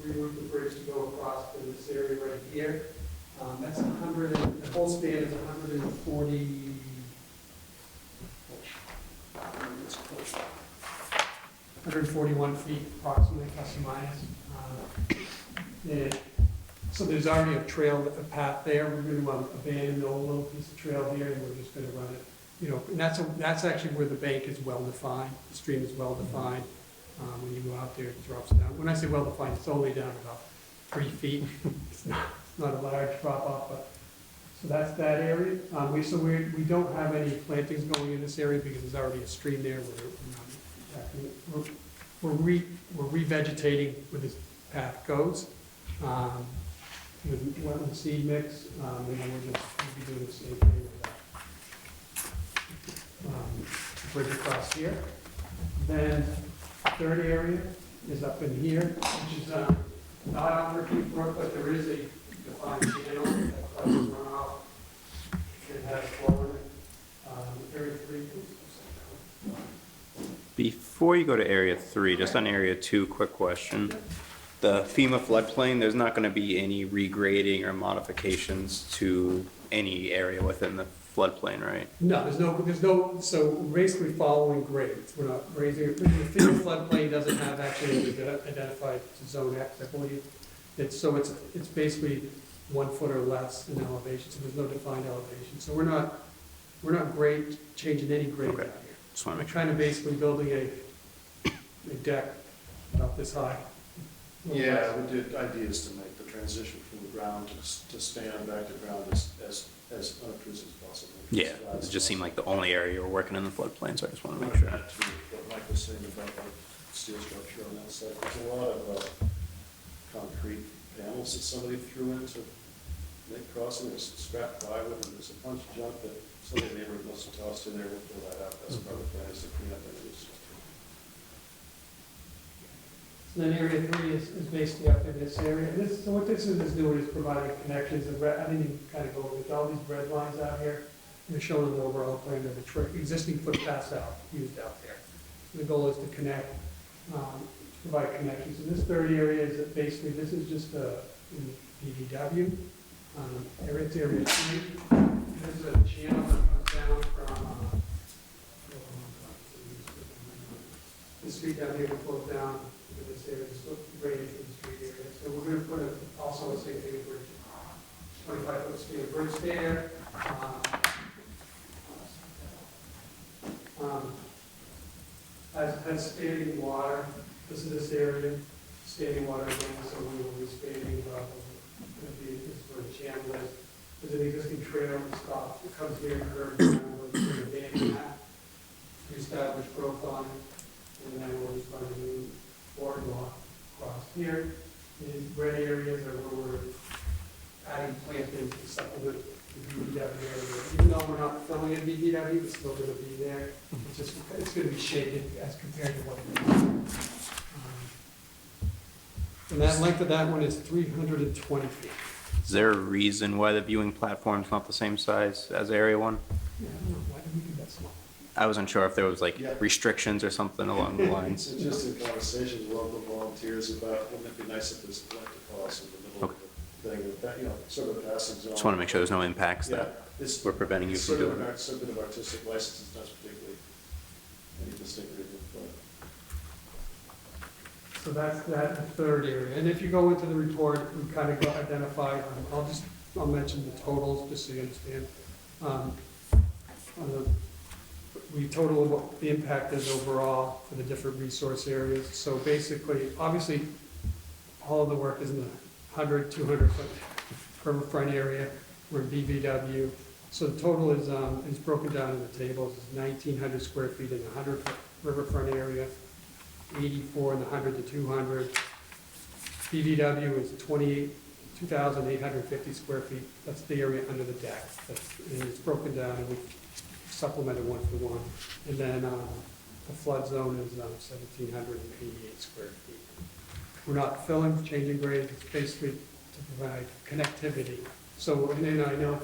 S15: reroute the bridge to go across to this area right here. That's 100, the whole span is 140, 141 feet approximately, plus or minus. And so there's already a trail, a path there. We're going to abandon the old little piece of trail here, and we're just going to run it. You know, and that's actually where the bank is well defined. The stream is well defined. When you go out there, it drops down. When I say well defined, it's only down about 3 feet. It's not a large drop off, but so that's that area. We don't have any plantings going in this area because there's already a stream there. We're revegetating where this path goes. With wetland seed mix, and then we'll be doing the same thing with that. Bridge across here. Then third area is up in here, which is not on Repeat Brook, but there is a defined channel that causes runoff. It has flow in it. Area 3.
S4: Before you go to area 3, just on area 2, quick question. The FEMA floodplain, there's not gonna be any regrading or modifications to any area within the floodplain, right?
S15: No, there's no, so we're basically following grades. We're not raising, the FEMA floodplain doesn't have actually identified zone X, I believe. It's basically 1 foot or less in elevation, so there's no defined elevation. So we're not changing any grade out here.
S4: Just wanna make
S15: We're
S4: sure.
S15: kind of basically building a deck about this high.
S6: Yeah, the idea is to make the transition from the ground to stand back to ground as unobtrusive as possible.
S4: Yeah, it just seemed like the only area you were working in the floodplain, so I just wanna make sure.
S6: What Mike was saying about the steel structure on that side, there's a lot of concrete panels that somebody threw in to make crossing, there's scrap plywood, and there's a bunch of junk that somebody neighbor must have tossed in there, we'll pull that out, that's part of the plan, is to clean up any of this.
S15: And then area 3 is basically up in this area. And so what this is doing is providing connections. I didn't even kind of go with all these red lines out here. They're showing the overall plan of the existing footpaths used out there. So the goal is to connect, provide connections. And this third area is basically, this is just in BVW. It's area 3. There's a channel that comes down from the street down here that flows down in this area, so drainage from the street area. So we're going to put also a same thing, bridge, 25-foot steel bridge there. Has standing water. This is this area, standing water again, so we will be standing this is where the channel is. There's an existing trail that stops. It comes here and curves around. We're going to abandon that, reestablish growth on it, and then we'll just run a new boardwalk across here. These red areas are where we're adding plantings to supplement the BVW area. Even though we're not filling in BVW, it's still going to be there. It's going to be shaded as compared to what it is. And that length of that one is 320 feet.
S4: Is there a reason why the viewing platform's not the same size as area 1?
S15: Yeah, I don't know, why did we do that small?
S4: I wasn't sure if there was like restrictions or something along the lines.
S6: It's just in conversations with local volunteers about, wouldn't it be nice if there's a electric cross in the middle of the thing, that, you know, sort of a passing zone.
S4: Just want to make sure there's no impacts that we're preventing you from doing.
S6: It's sort of an artistic license, it's not particularly any distinctive, but.
S15: So that's that third area. And if you go into the report, we kind of identified, I'll mention the totals just so you understand. We total what the impact is overall for the different resource areas. So basically, obviously, all of the work is in the 100, 200-foot riverfront area. We're in BVW. So the total is broken down in the tables, is 1,900 square feet in the 100-foot riverfront area, 84 in the 100 to 200. BVW is 2,850 square feet. That's the area under the deck. And it's broken down, and we supplemented one for one. And then the flood zone is 1,788 square feet. We're not filling, changing grades, it's basically to provide connectivity. So, and then I know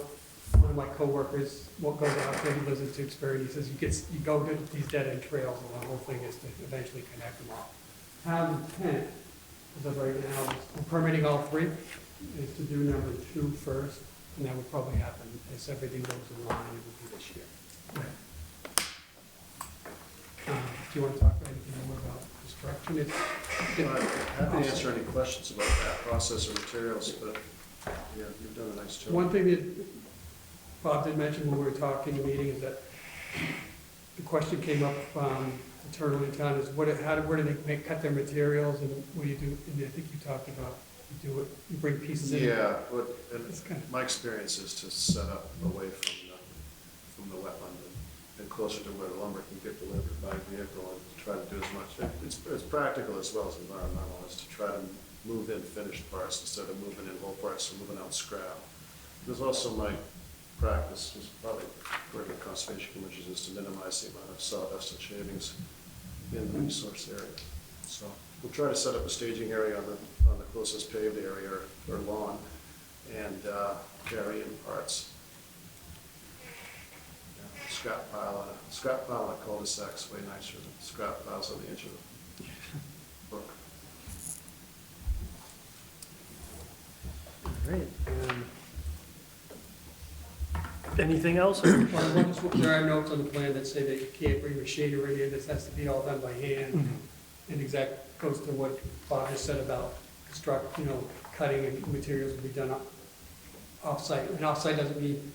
S15: one of my coworkers goes out there, he lives in Tewksbury, and he says you go to these dead-end trails, and the whole thing is to eventually connect them all. Town intent, as of right now, we're permitting all three, is to do number 2 first, and that would probably happen as everything goes in line, it will be this year. Do you want to talk about anything more about construction?
S16: I'm happy to answer any questions about that process or materials, but yeah, you've done a nice job.
S15: One thing that Bob did mention when we were talking in the meeting is that the question came up internally in town is where do they cut their materials, and what do you do? And I think you talked about you bring pieces in.
S16: Yeah, my experience is to set up away from the wetland and closer to where the lumber can get delivered by vehicle, and try to do as much. It's practical as well as environmental, is to try to move in finished parts instead of moving in whole parts or moving out scrap. There's also my practice, is probably working with conservation commissions, is to minimize the amount of sawdust and shavings in the resource area. So we'll try to set up a staging area on the closest paved area or lawn, and carry in parts. Scrap pile on a cul-de-sac is way nicer than scrap piles on the edge of the brook.
S1: Great. Anything else?
S15: There are notes on the plan that say that you can't bring machinery in, this has to be all done by hand. And exact goes to what Bob just said about cutting and materials will be done off-site. And off-site doesn't mean,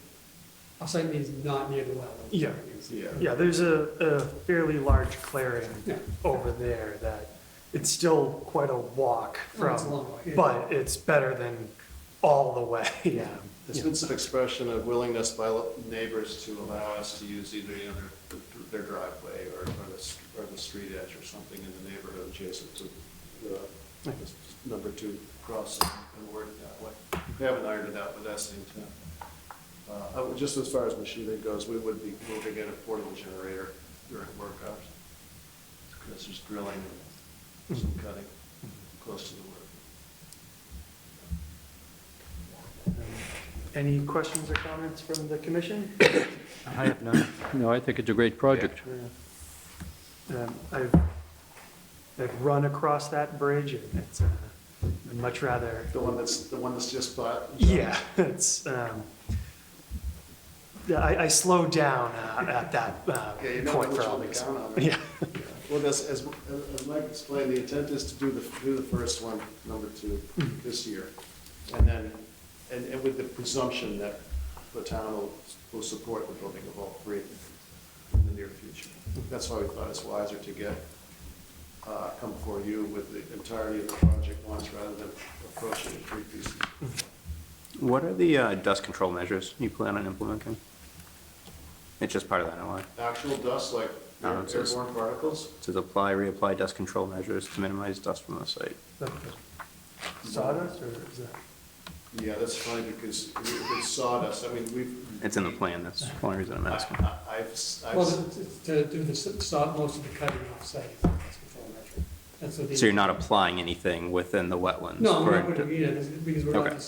S15: off-site means not near the well.
S1: Yeah. Yeah, there's a fairly large clearing over there that it's still quite a walk from,
S15: It's a long way, yeah.
S1: but it's better than all the way.
S16: Yeah. There's been some expression of willingness by neighbors to allow us to use either their driveway or the street edge or something in the neighborhood adjacent to this number 2 crossing, and work that way. We haven't ironed it out, but that's the intent. Just as far as machinery goes, we would be moving in a portable generator during work hours, because there's drilling and some cutting close to the work.
S1: Any questions or comments from the commission?
S10: I have none. No, I think it's a great project.
S1: I've run across that bridge, and it's I'd much rather.
S16: The one that's just bought?
S1: Yeah, it's. I slowed down at that point for all these. Yeah.
S16: Well, as Mike explained, the intent is to do the first one, number 2, this year, and then and with the presumption that the town will support the building of all 3 in the near future. That's why we thought it's wiser to come before you with the entirety of the project once, rather than approaching it 3 pieces.
S4: What are the dust control measures you plan on implementing? It's just part of the NOI.
S16: Actual dust, like airborne particles?
S4: To apply, reapply dust control measures to minimize dust from the site.
S1: Sawdust, or is that?
S16: Yeah, that's funny, because with sawdust, I mean,
S4: It's in the plan, that's the only reason I'm asking.
S15: Well, to do most of the cutting off-site, that's control measure. That's what
S4: So you're not applying anything within the wetlands?
S15: No,
S4: for-
S15: we're not going to need it, because we're not,
S4: Okay.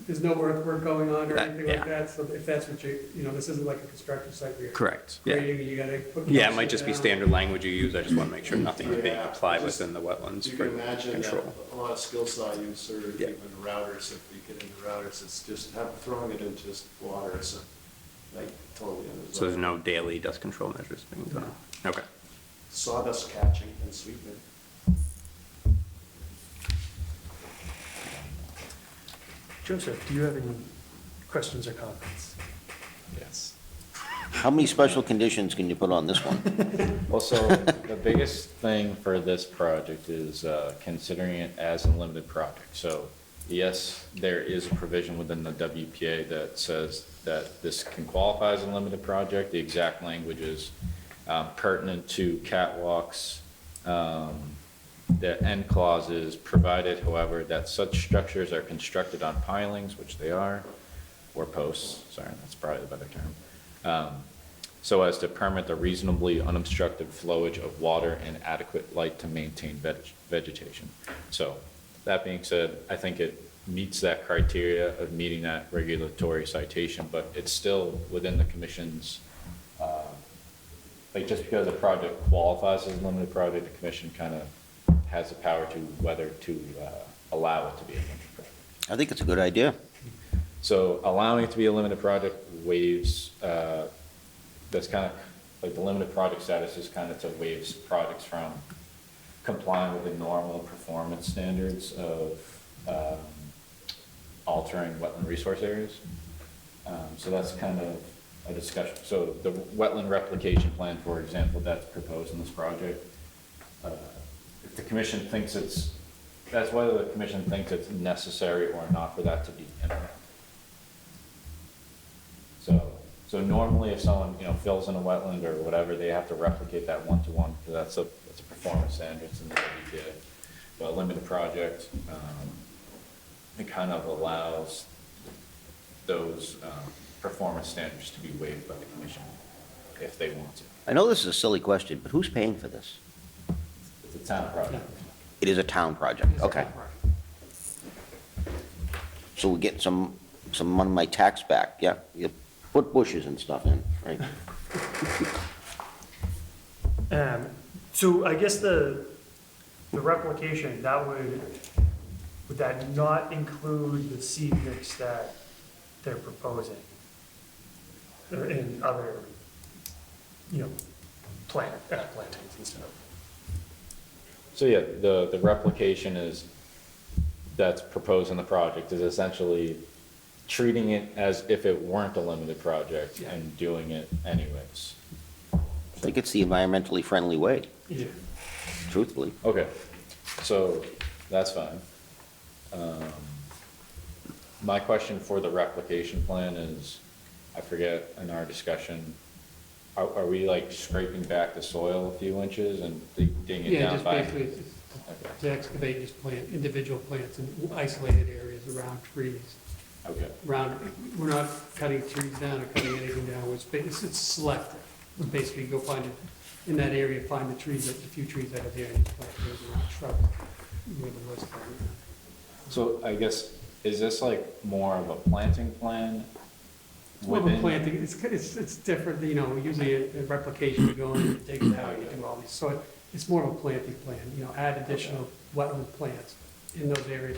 S15: there's no earthwork going on or
S4: That-
S15: anything like
S4: yeah.
S15: that, so if that's what this isn't like a construction site where you're
S4: Correct, yeah.
S15: grading, you gotta put.
S4: Yeah, it might just be
S15: down.
S4: standard language you use, I just want to make sure nothing is being
S16: Yeah,
S4: applied
S16: just-
S4: within the wetlands
S16: You
S4: for
S16: can imagine that
S4: control.
S16: a lot of skill saw use, or
S4: Yeah.
S16: even routers, if you get into routers, it's just throwing it into water, it's like totally under.
S4: So there's no daily dust control measures being done? Okay.
S16: Sawdust catching and sweetening.
S1: Joseph, do you have any questions or comments? Yes.
S7: How many special conditions can you put on this one?
S3: Well, so the biggest thing for this project is considering it as a limited project. So yes, there is a provision within the WPA that says that this can qualify as a limited project. The exact language is pertinent to catwalks. The end clause is provided, however, that such structures are constructed on pilings, which they are, or posts, sorry, that's probably the better term, so as to permit the reasonably unobstructed flowage of water and adequate light to maintain vegetation. So, that being said, I think it meets that criteria of meeting that regulatory citation, but it's still within the commission's, like, just because a project qualifies as a limited project, the commission kind of has the power to whether to allow it to be a limited project.
S7: I think it's a good idea.
S3: So allowing it to be a limited project waives, that's kind of, like the limited project status is kind of to waives projects from complying with the normal performance standards of altering wetland resource areas. So that's kind of a discussion. So the wetland replication plan, for example, that's proposed in this project. If the commission thinks that's whether the commission thinks it's necessary or not for that to be implemented. So normally if someone, fills in a wetland or whatever, they have to replicate that one-to-one, because that's a performance standard in the WPA. But a limited project, it kind of allows those performance standards to be waived by the commission if they want to.
S7: I know this is a silly question, but who's paying for this?
S3: It's a town project.
S7: It is a town project, okay. So we get some of my tax back, yeah? You put bushes and stuff in, right?
S1: So I guess the replication, would that not include the seed mix that they're proposing? Or in other, plantings and stuff?
S3: So yeah, the replication that's proposed in the project is essentially treating it as if it weren't a limited project and doing it anyways.
S7: I think it's the environmentally friendly way,
S1: Yeah.
S7: truthfully.
S3: Okay, so that's fine. My question for the replication plan is, I forget in our discussion, are we like scraping back the soil a few inches and digging it
S15: Yeah,
S3: down
S15: just
S3: by?
S15: basically to excavate, just plant individual plants in isolated areas around trees.
S3: Okay,
S15: We're not cutting trees down or cutting anything down, it's selective. We basically go find it, in that area, find the trees, the few trees that are there, and just plant those around shrubs. With the list on it.
S3: so I guess, is this like more of a planting plan?
S15: It's more of a planting, it's different, usually a replication, you go in, you dig it out, you do all these, so it's more of a planting plan, add additional wetland plants in those areas.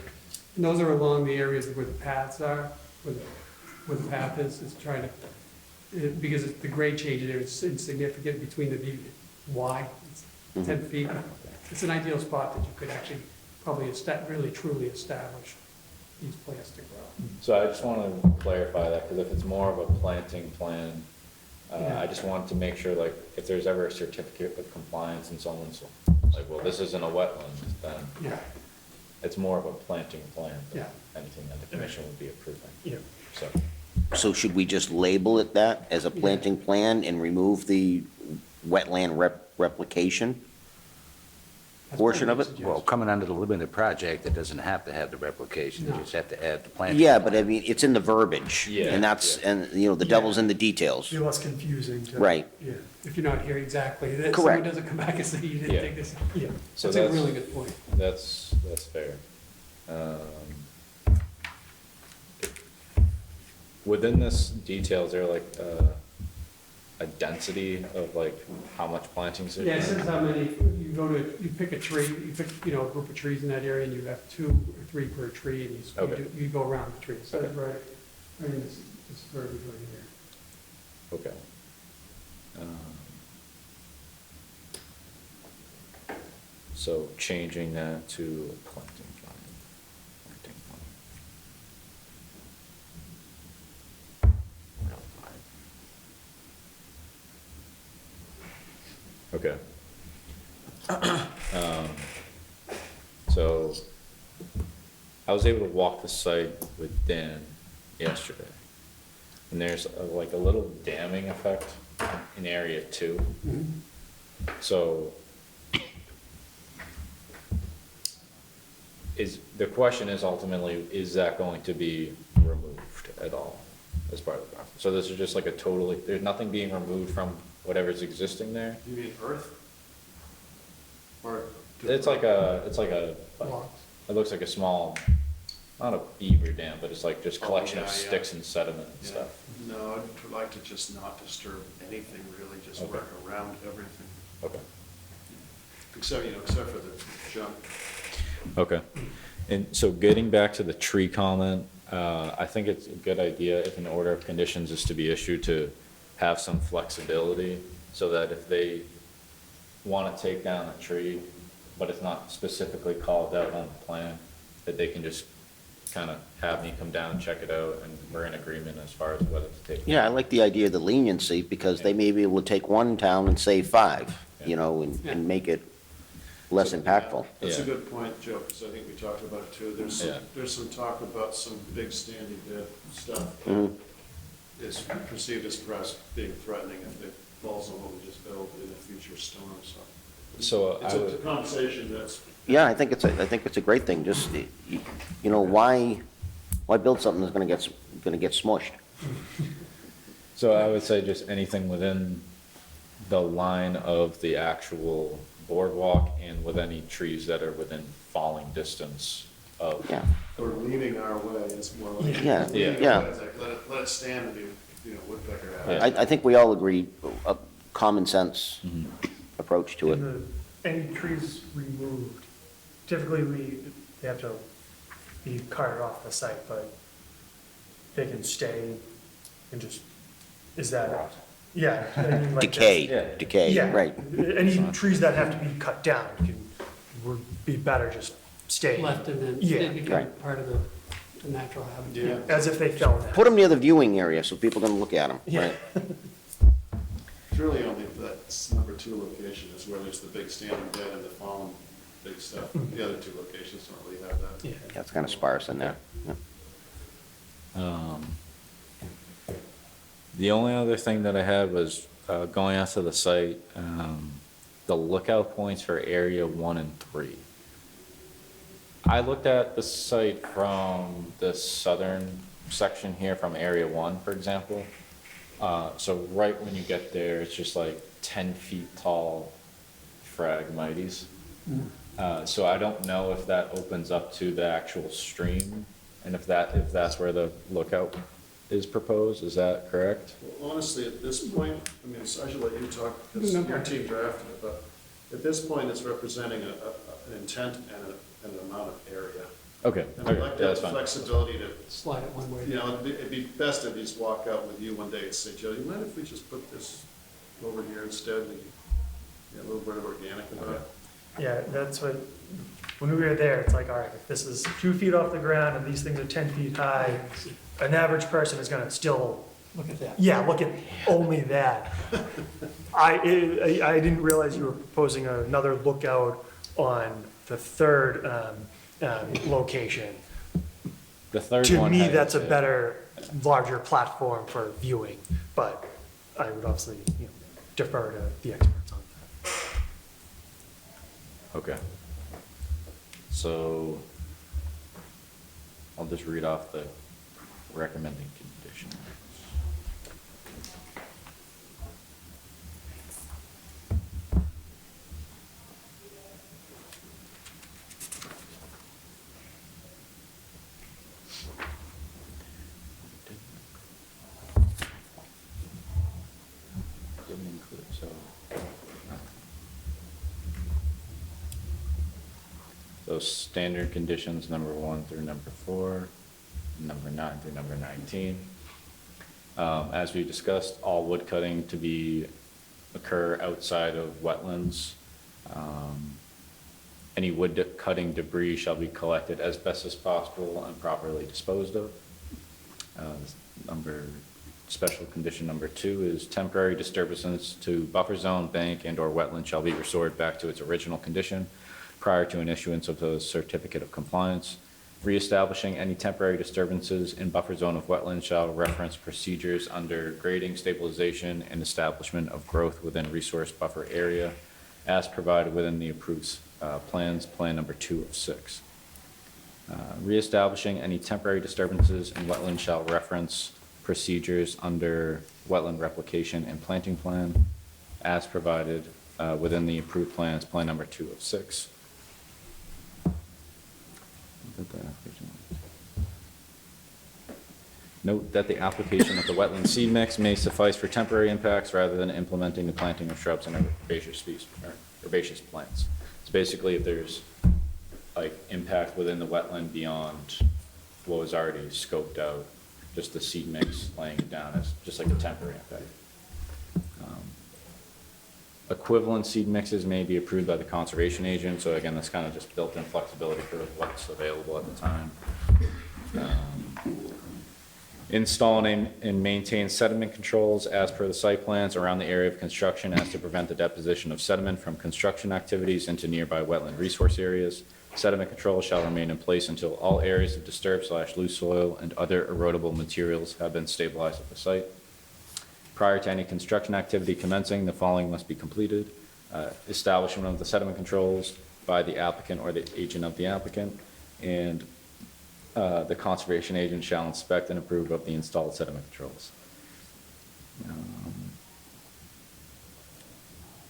S15: And those are along the areas where the paths are, where the path is trying to, because the grade change there is insignificant between the view, wide, it's 10 feet. It's an ideal spot that you could actually probably really truly establish these plants to grow.
S3: So I just want to clarify that, because if it's more of a planting plan, I just want to make sure, like, if there's ever a certificate of compliance and someone's like, well, this isn't a wetland, then
S15: Yeah,
S3: it's more of a planting plan than
S15: Yeah.
S3: anything that the commission would be approving.
S1: Yeah.
S3: So,
S7: So should we just label it that as a planting plan and remove the wetland replication portion of it?
S2: Well, coming under the limited project, it doesn't have to have the replication, you just have to add the planting.
S7: Yeah, but I mean, it's in the verbiage.
S3: Yeah,
S7: And that's,
S3: yeah.
S7: and, the devil's in the details.
S1: Be less confusing to.
S7: Right.
S1: Yeah.
S15: if you're not here exactly, that
S7: Correct.
S15: someone doesn't come back and say you didn't
S3: Yeah.
S15: take this. Yeah,
S3: So
S15: that's a
S3: that's-
S15: really good point.
S3: that's fair. Within this detail, is there like a density of like how much plantings there?
S15: Yeah, it says how many, you pick a tree, you pick, a group of trees in that area, and you have 2 or 3 per tree, and
S3: Okay.
S15: you go around the tree. So
S3: Okay.
S15: it's right in this verbiage right here.
S3: Okay. So changing that to planting plan. Planting plan. Okay. So I was able to walk the site with Dan yesterday. And there's like a little damming effect in area 2. So the question is ultimately, is that going to be removed at all as part of the process? So this is just like there's nothing being removed from whatever's existing there?
S16: You mean earth? Or?
S3: It's like a, it looks like a small, not a beaver dam, but it's like just collection of sticks and sediment and stuff.
S16: No, I'd like to just not disturb anything really, just
S3: Okay.
S16: work around everything.
S3: Okay.
S16: Except for the junk.
S3: Okay. And so getting back to the tree comment, I think it's a good idea if an order of conditions is to be issued to have some flexibility so that if they want to take down a tree, but it's not specifically called out on the plan, that they can just kind of have me come down and check it out, and we're in agreement as far as whether to take.
S7: Yeah, I like the idea of the leniency, because they may be able to take one town and save 5, you know, and make it less impactful.
S16: That's a
S3: Yeah.
S16: good point, Joe, because I think we talked about it too.
S3: Yeah.
S16: There's some talk about some big standing dead stuff.
S7: Mhm.
S16: It's perceived as perhaps being threatening if it falls on what we just built in a future storm, so.
S3: So
S16: It's
S3: I
S16: a
S3: would,
S16: conversation that's.
S7: Yeah, I think it's a great thing, just, you know, why build something that's gonna get smushed?
S3: so I would say just anything within the line of the actual boardwalk and with any trees that are within falling distance of.
S7: Yeah,
S16: Or leaning our way, it's more like.
S7: Yeah,
S16: leaning
S7: yeah.
S16: our way, it's like, let it stand and be, woodpecker
S3: Yeah.
S16: hat.
S7: I think we all agree, a common sense
S3: Mhm.
S7: approach to it.
S1: And any trees removed, typically they have to be carted off the site, but they can stay and just, is that, yeah. I mean, like that's-
S7: Decay,
S1: Yeah,
S7: right.
S1: any trees that have to be cut down would be better just staying.
S15: Left and then
S1: Yeah.
S15: they become
S7: Right.
S15: part of the natural habitat.
S16: Yeah.
S1: As if they fell down.
S7: Put them near the viewing area so people don't look at them,
S1: Yeah.
S7: right?
S16: It's really only that number 2 location is where there's the big standing dead and the fallen big stuff. The other 2 locations don't really have that.
S1: Yeah.
S7: That's kind of sparse in there. Yeah.
S3: The only other thing that I had was going out to the site, the lookout points for area 1 and 3. I looked at the site from the southern section here from area 1, for example. So right when you get there, it's just like 10 feet tall phragmites. So I don't know if that opens up to the actual stream, and if that's where the lookout is proposed, is that correct?
S16: Well, honestly, at this point, I mean, I should let you talk because your team drafted it, but at this point, it's representing an intent and an amount of area.
S3: Okay,
S16: And I'd
S3: okay,
S16: like to have
S3: that's
S16: the
S3: fine.
S16: flexibility to,
S15: Slide it one way.
S16: it'd be best if you just walk out with you one day and say, Joe, you mind if we just put this over here instead? And a little bit of organic about it.
S1: Yeah, that's what, when we were there, it's like, all right, if this is 2 feet off the ground and these things are 10 feet high, an average person is gonna still,
S15: Look at that.
S1: yeah, look at only that. I didn't realize you were proposing another lookout on the third location.
S3: The third
S1: To
S3: one.
S1: me,
S3: has-
S1: that's a better, larger platform for viewing, but I would obviously, defer to the experts on that.
S3: Okay. So I'll just read off the recommending conditions. Didn't include, so. Those standard conditions, number 1 through number 4, number 9 through number 19. As we discussed, all wood cutting to occur outside of wetlands. Any wood cutting debris shall be collected as best as possible and properly disposed of. Number special condition number 2 is temporary disturbances to buffer zone, bank, and/or wetland shall be restored back to its original condition prior to an issuance of a certificate of compliance. Reestablishing any temporary disturbances in buffer zone of wetlands shall reference procedures under grading, stabilization, and establishment of growth within resource buffer area as provided within the approved plans, plan number 2 of 6. Reestablishing any temporary disturbances in wetlands shall reference procedures under wetland replication and planting plan as provided within the approved plans, plan number 2 of 6. Note that the application of the wetland seed mix may suffice for temporary impacts rather than implementing the planting of shrubs and herbaceous species, or herbaceous plants. So basically, if there's like impact within the wetland beyond what was already scoped out, just the seed mix laying it down is just like a temporary impact. Equivalent seed mixes may be approved by the conservation agent, so again, that's kind of just built-in flexibility for what's available at the time. Install and maintain sediment controls as per the site plans around the area of construction as to prevent the deposition of sediment from construction activities into nearby wetland resource areas. Sediment control shall remain in place until all areas of disturbed/loose soil and other erodible materials have been stabilized at the site. Prior to any construction activity commencing, the following must be completed. Establishment of the sediment controls by the applicant or the agent of the applicant, and the conservation agent shall inspect and approve of the installed sediment controls.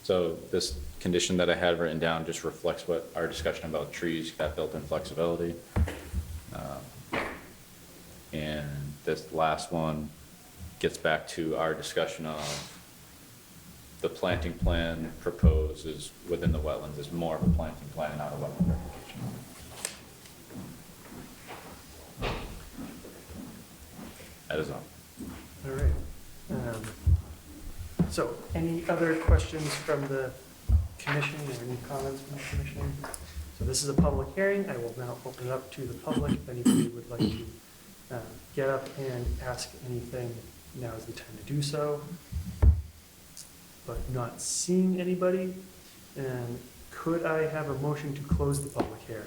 S3: So this condition that I had written down just reflects what our discussion about trees, got built-in flexibility. And this last one gets back to our discussion of the planting plan proposed is within the wetlands is more of a planting plan, not a wetland replication. That is all.
S1: All right. So any other questions from the commission or any comments from the commission? So this is a public hearing. I will now open it up to the public. If anybody would like to get up and ask anything, now is the time to do so. But not seeing anybody, and could I have a motion to close the public hearing?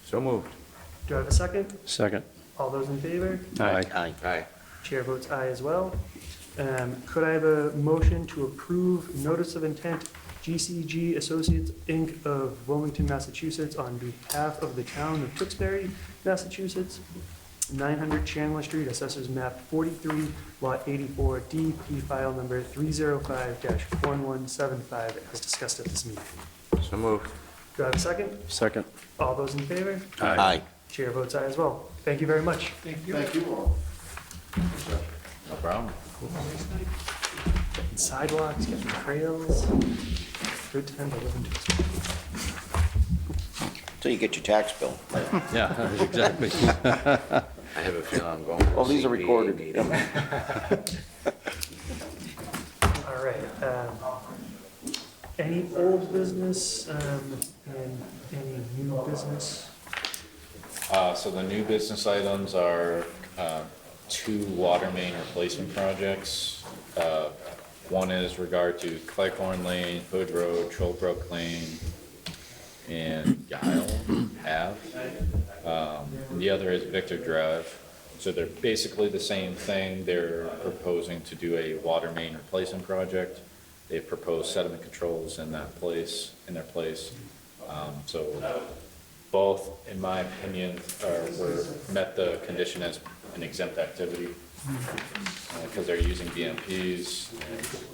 S2: So moved.
S1: Do I have a second?
S10: Second.
S1: All those in favor?
S10: Aye.
S7: Aye.
S2: Aye.
S1: Chair votes aye as well. Could I have a motion to approve notice of intent GCG Associates, Inc. of Wilmington, Massachusetts, on behalf of the town of Tewksbury, Massachusetts, 900 Chandler Street, Assessors Map 43, Lot 84, DP file number 305-1175, as discussed at this meeting.
S2: So moved.
S1: Do I have a second?
S10: Second.
S1: All those in favor?
S7: Aye.
S1: Chair votes aye as well. Thank you very much.
S15: Thank you.
S16: Thank you all.
S3: No problem.
S1: Getting sidewalks, getting trails. Good time to live in Tewksbury.
S7: So you get your tax bill.
S10: Yeah, exactly.
S2: I have a feeling I'm going to a
S7: Well, these are
S2: CPA
S7: recorded.
S2: meeting.
S1: All right. Any old business and any new business?
S3: So the new business items are 2 water main replacement projects. One is regard to Cleghorn Lane, Hood Road, Trollbrook Lane, and Guile Ave. And the other is Victor Drive. So they're basically the same thing. They're proposing to do a water main replacement project. They've proposed sediment controls in their place. So both, in my opinion, met the condition as an exempt activity because they're using BMPs.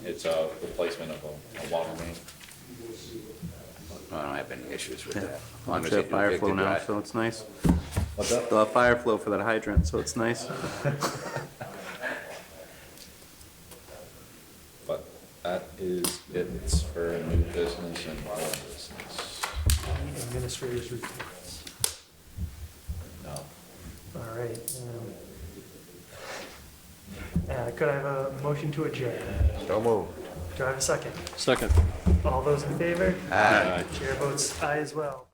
S3: It's a replacement of a water main.
S2: I don't have any issues with that. As long
S4: Watch
S2: as
S4: that
S2: they do
S4: fire
S2: Victor
S4: flow now,
S2: Drive.
S4: so it's nice.
S3: What's up?
S4: They'll have fire flow for that hydrant, so it's nice.
S3: But that is it for new business and old business.
S1: Any administrators' reports?
S3: No.
S1: All right. Could I have a motion to adjourn?
S2: So moved.
S1: Do I have a second?
S10: Second.
S1: All those in favor?
S2: Aye.
S1: Chair votes aye as well.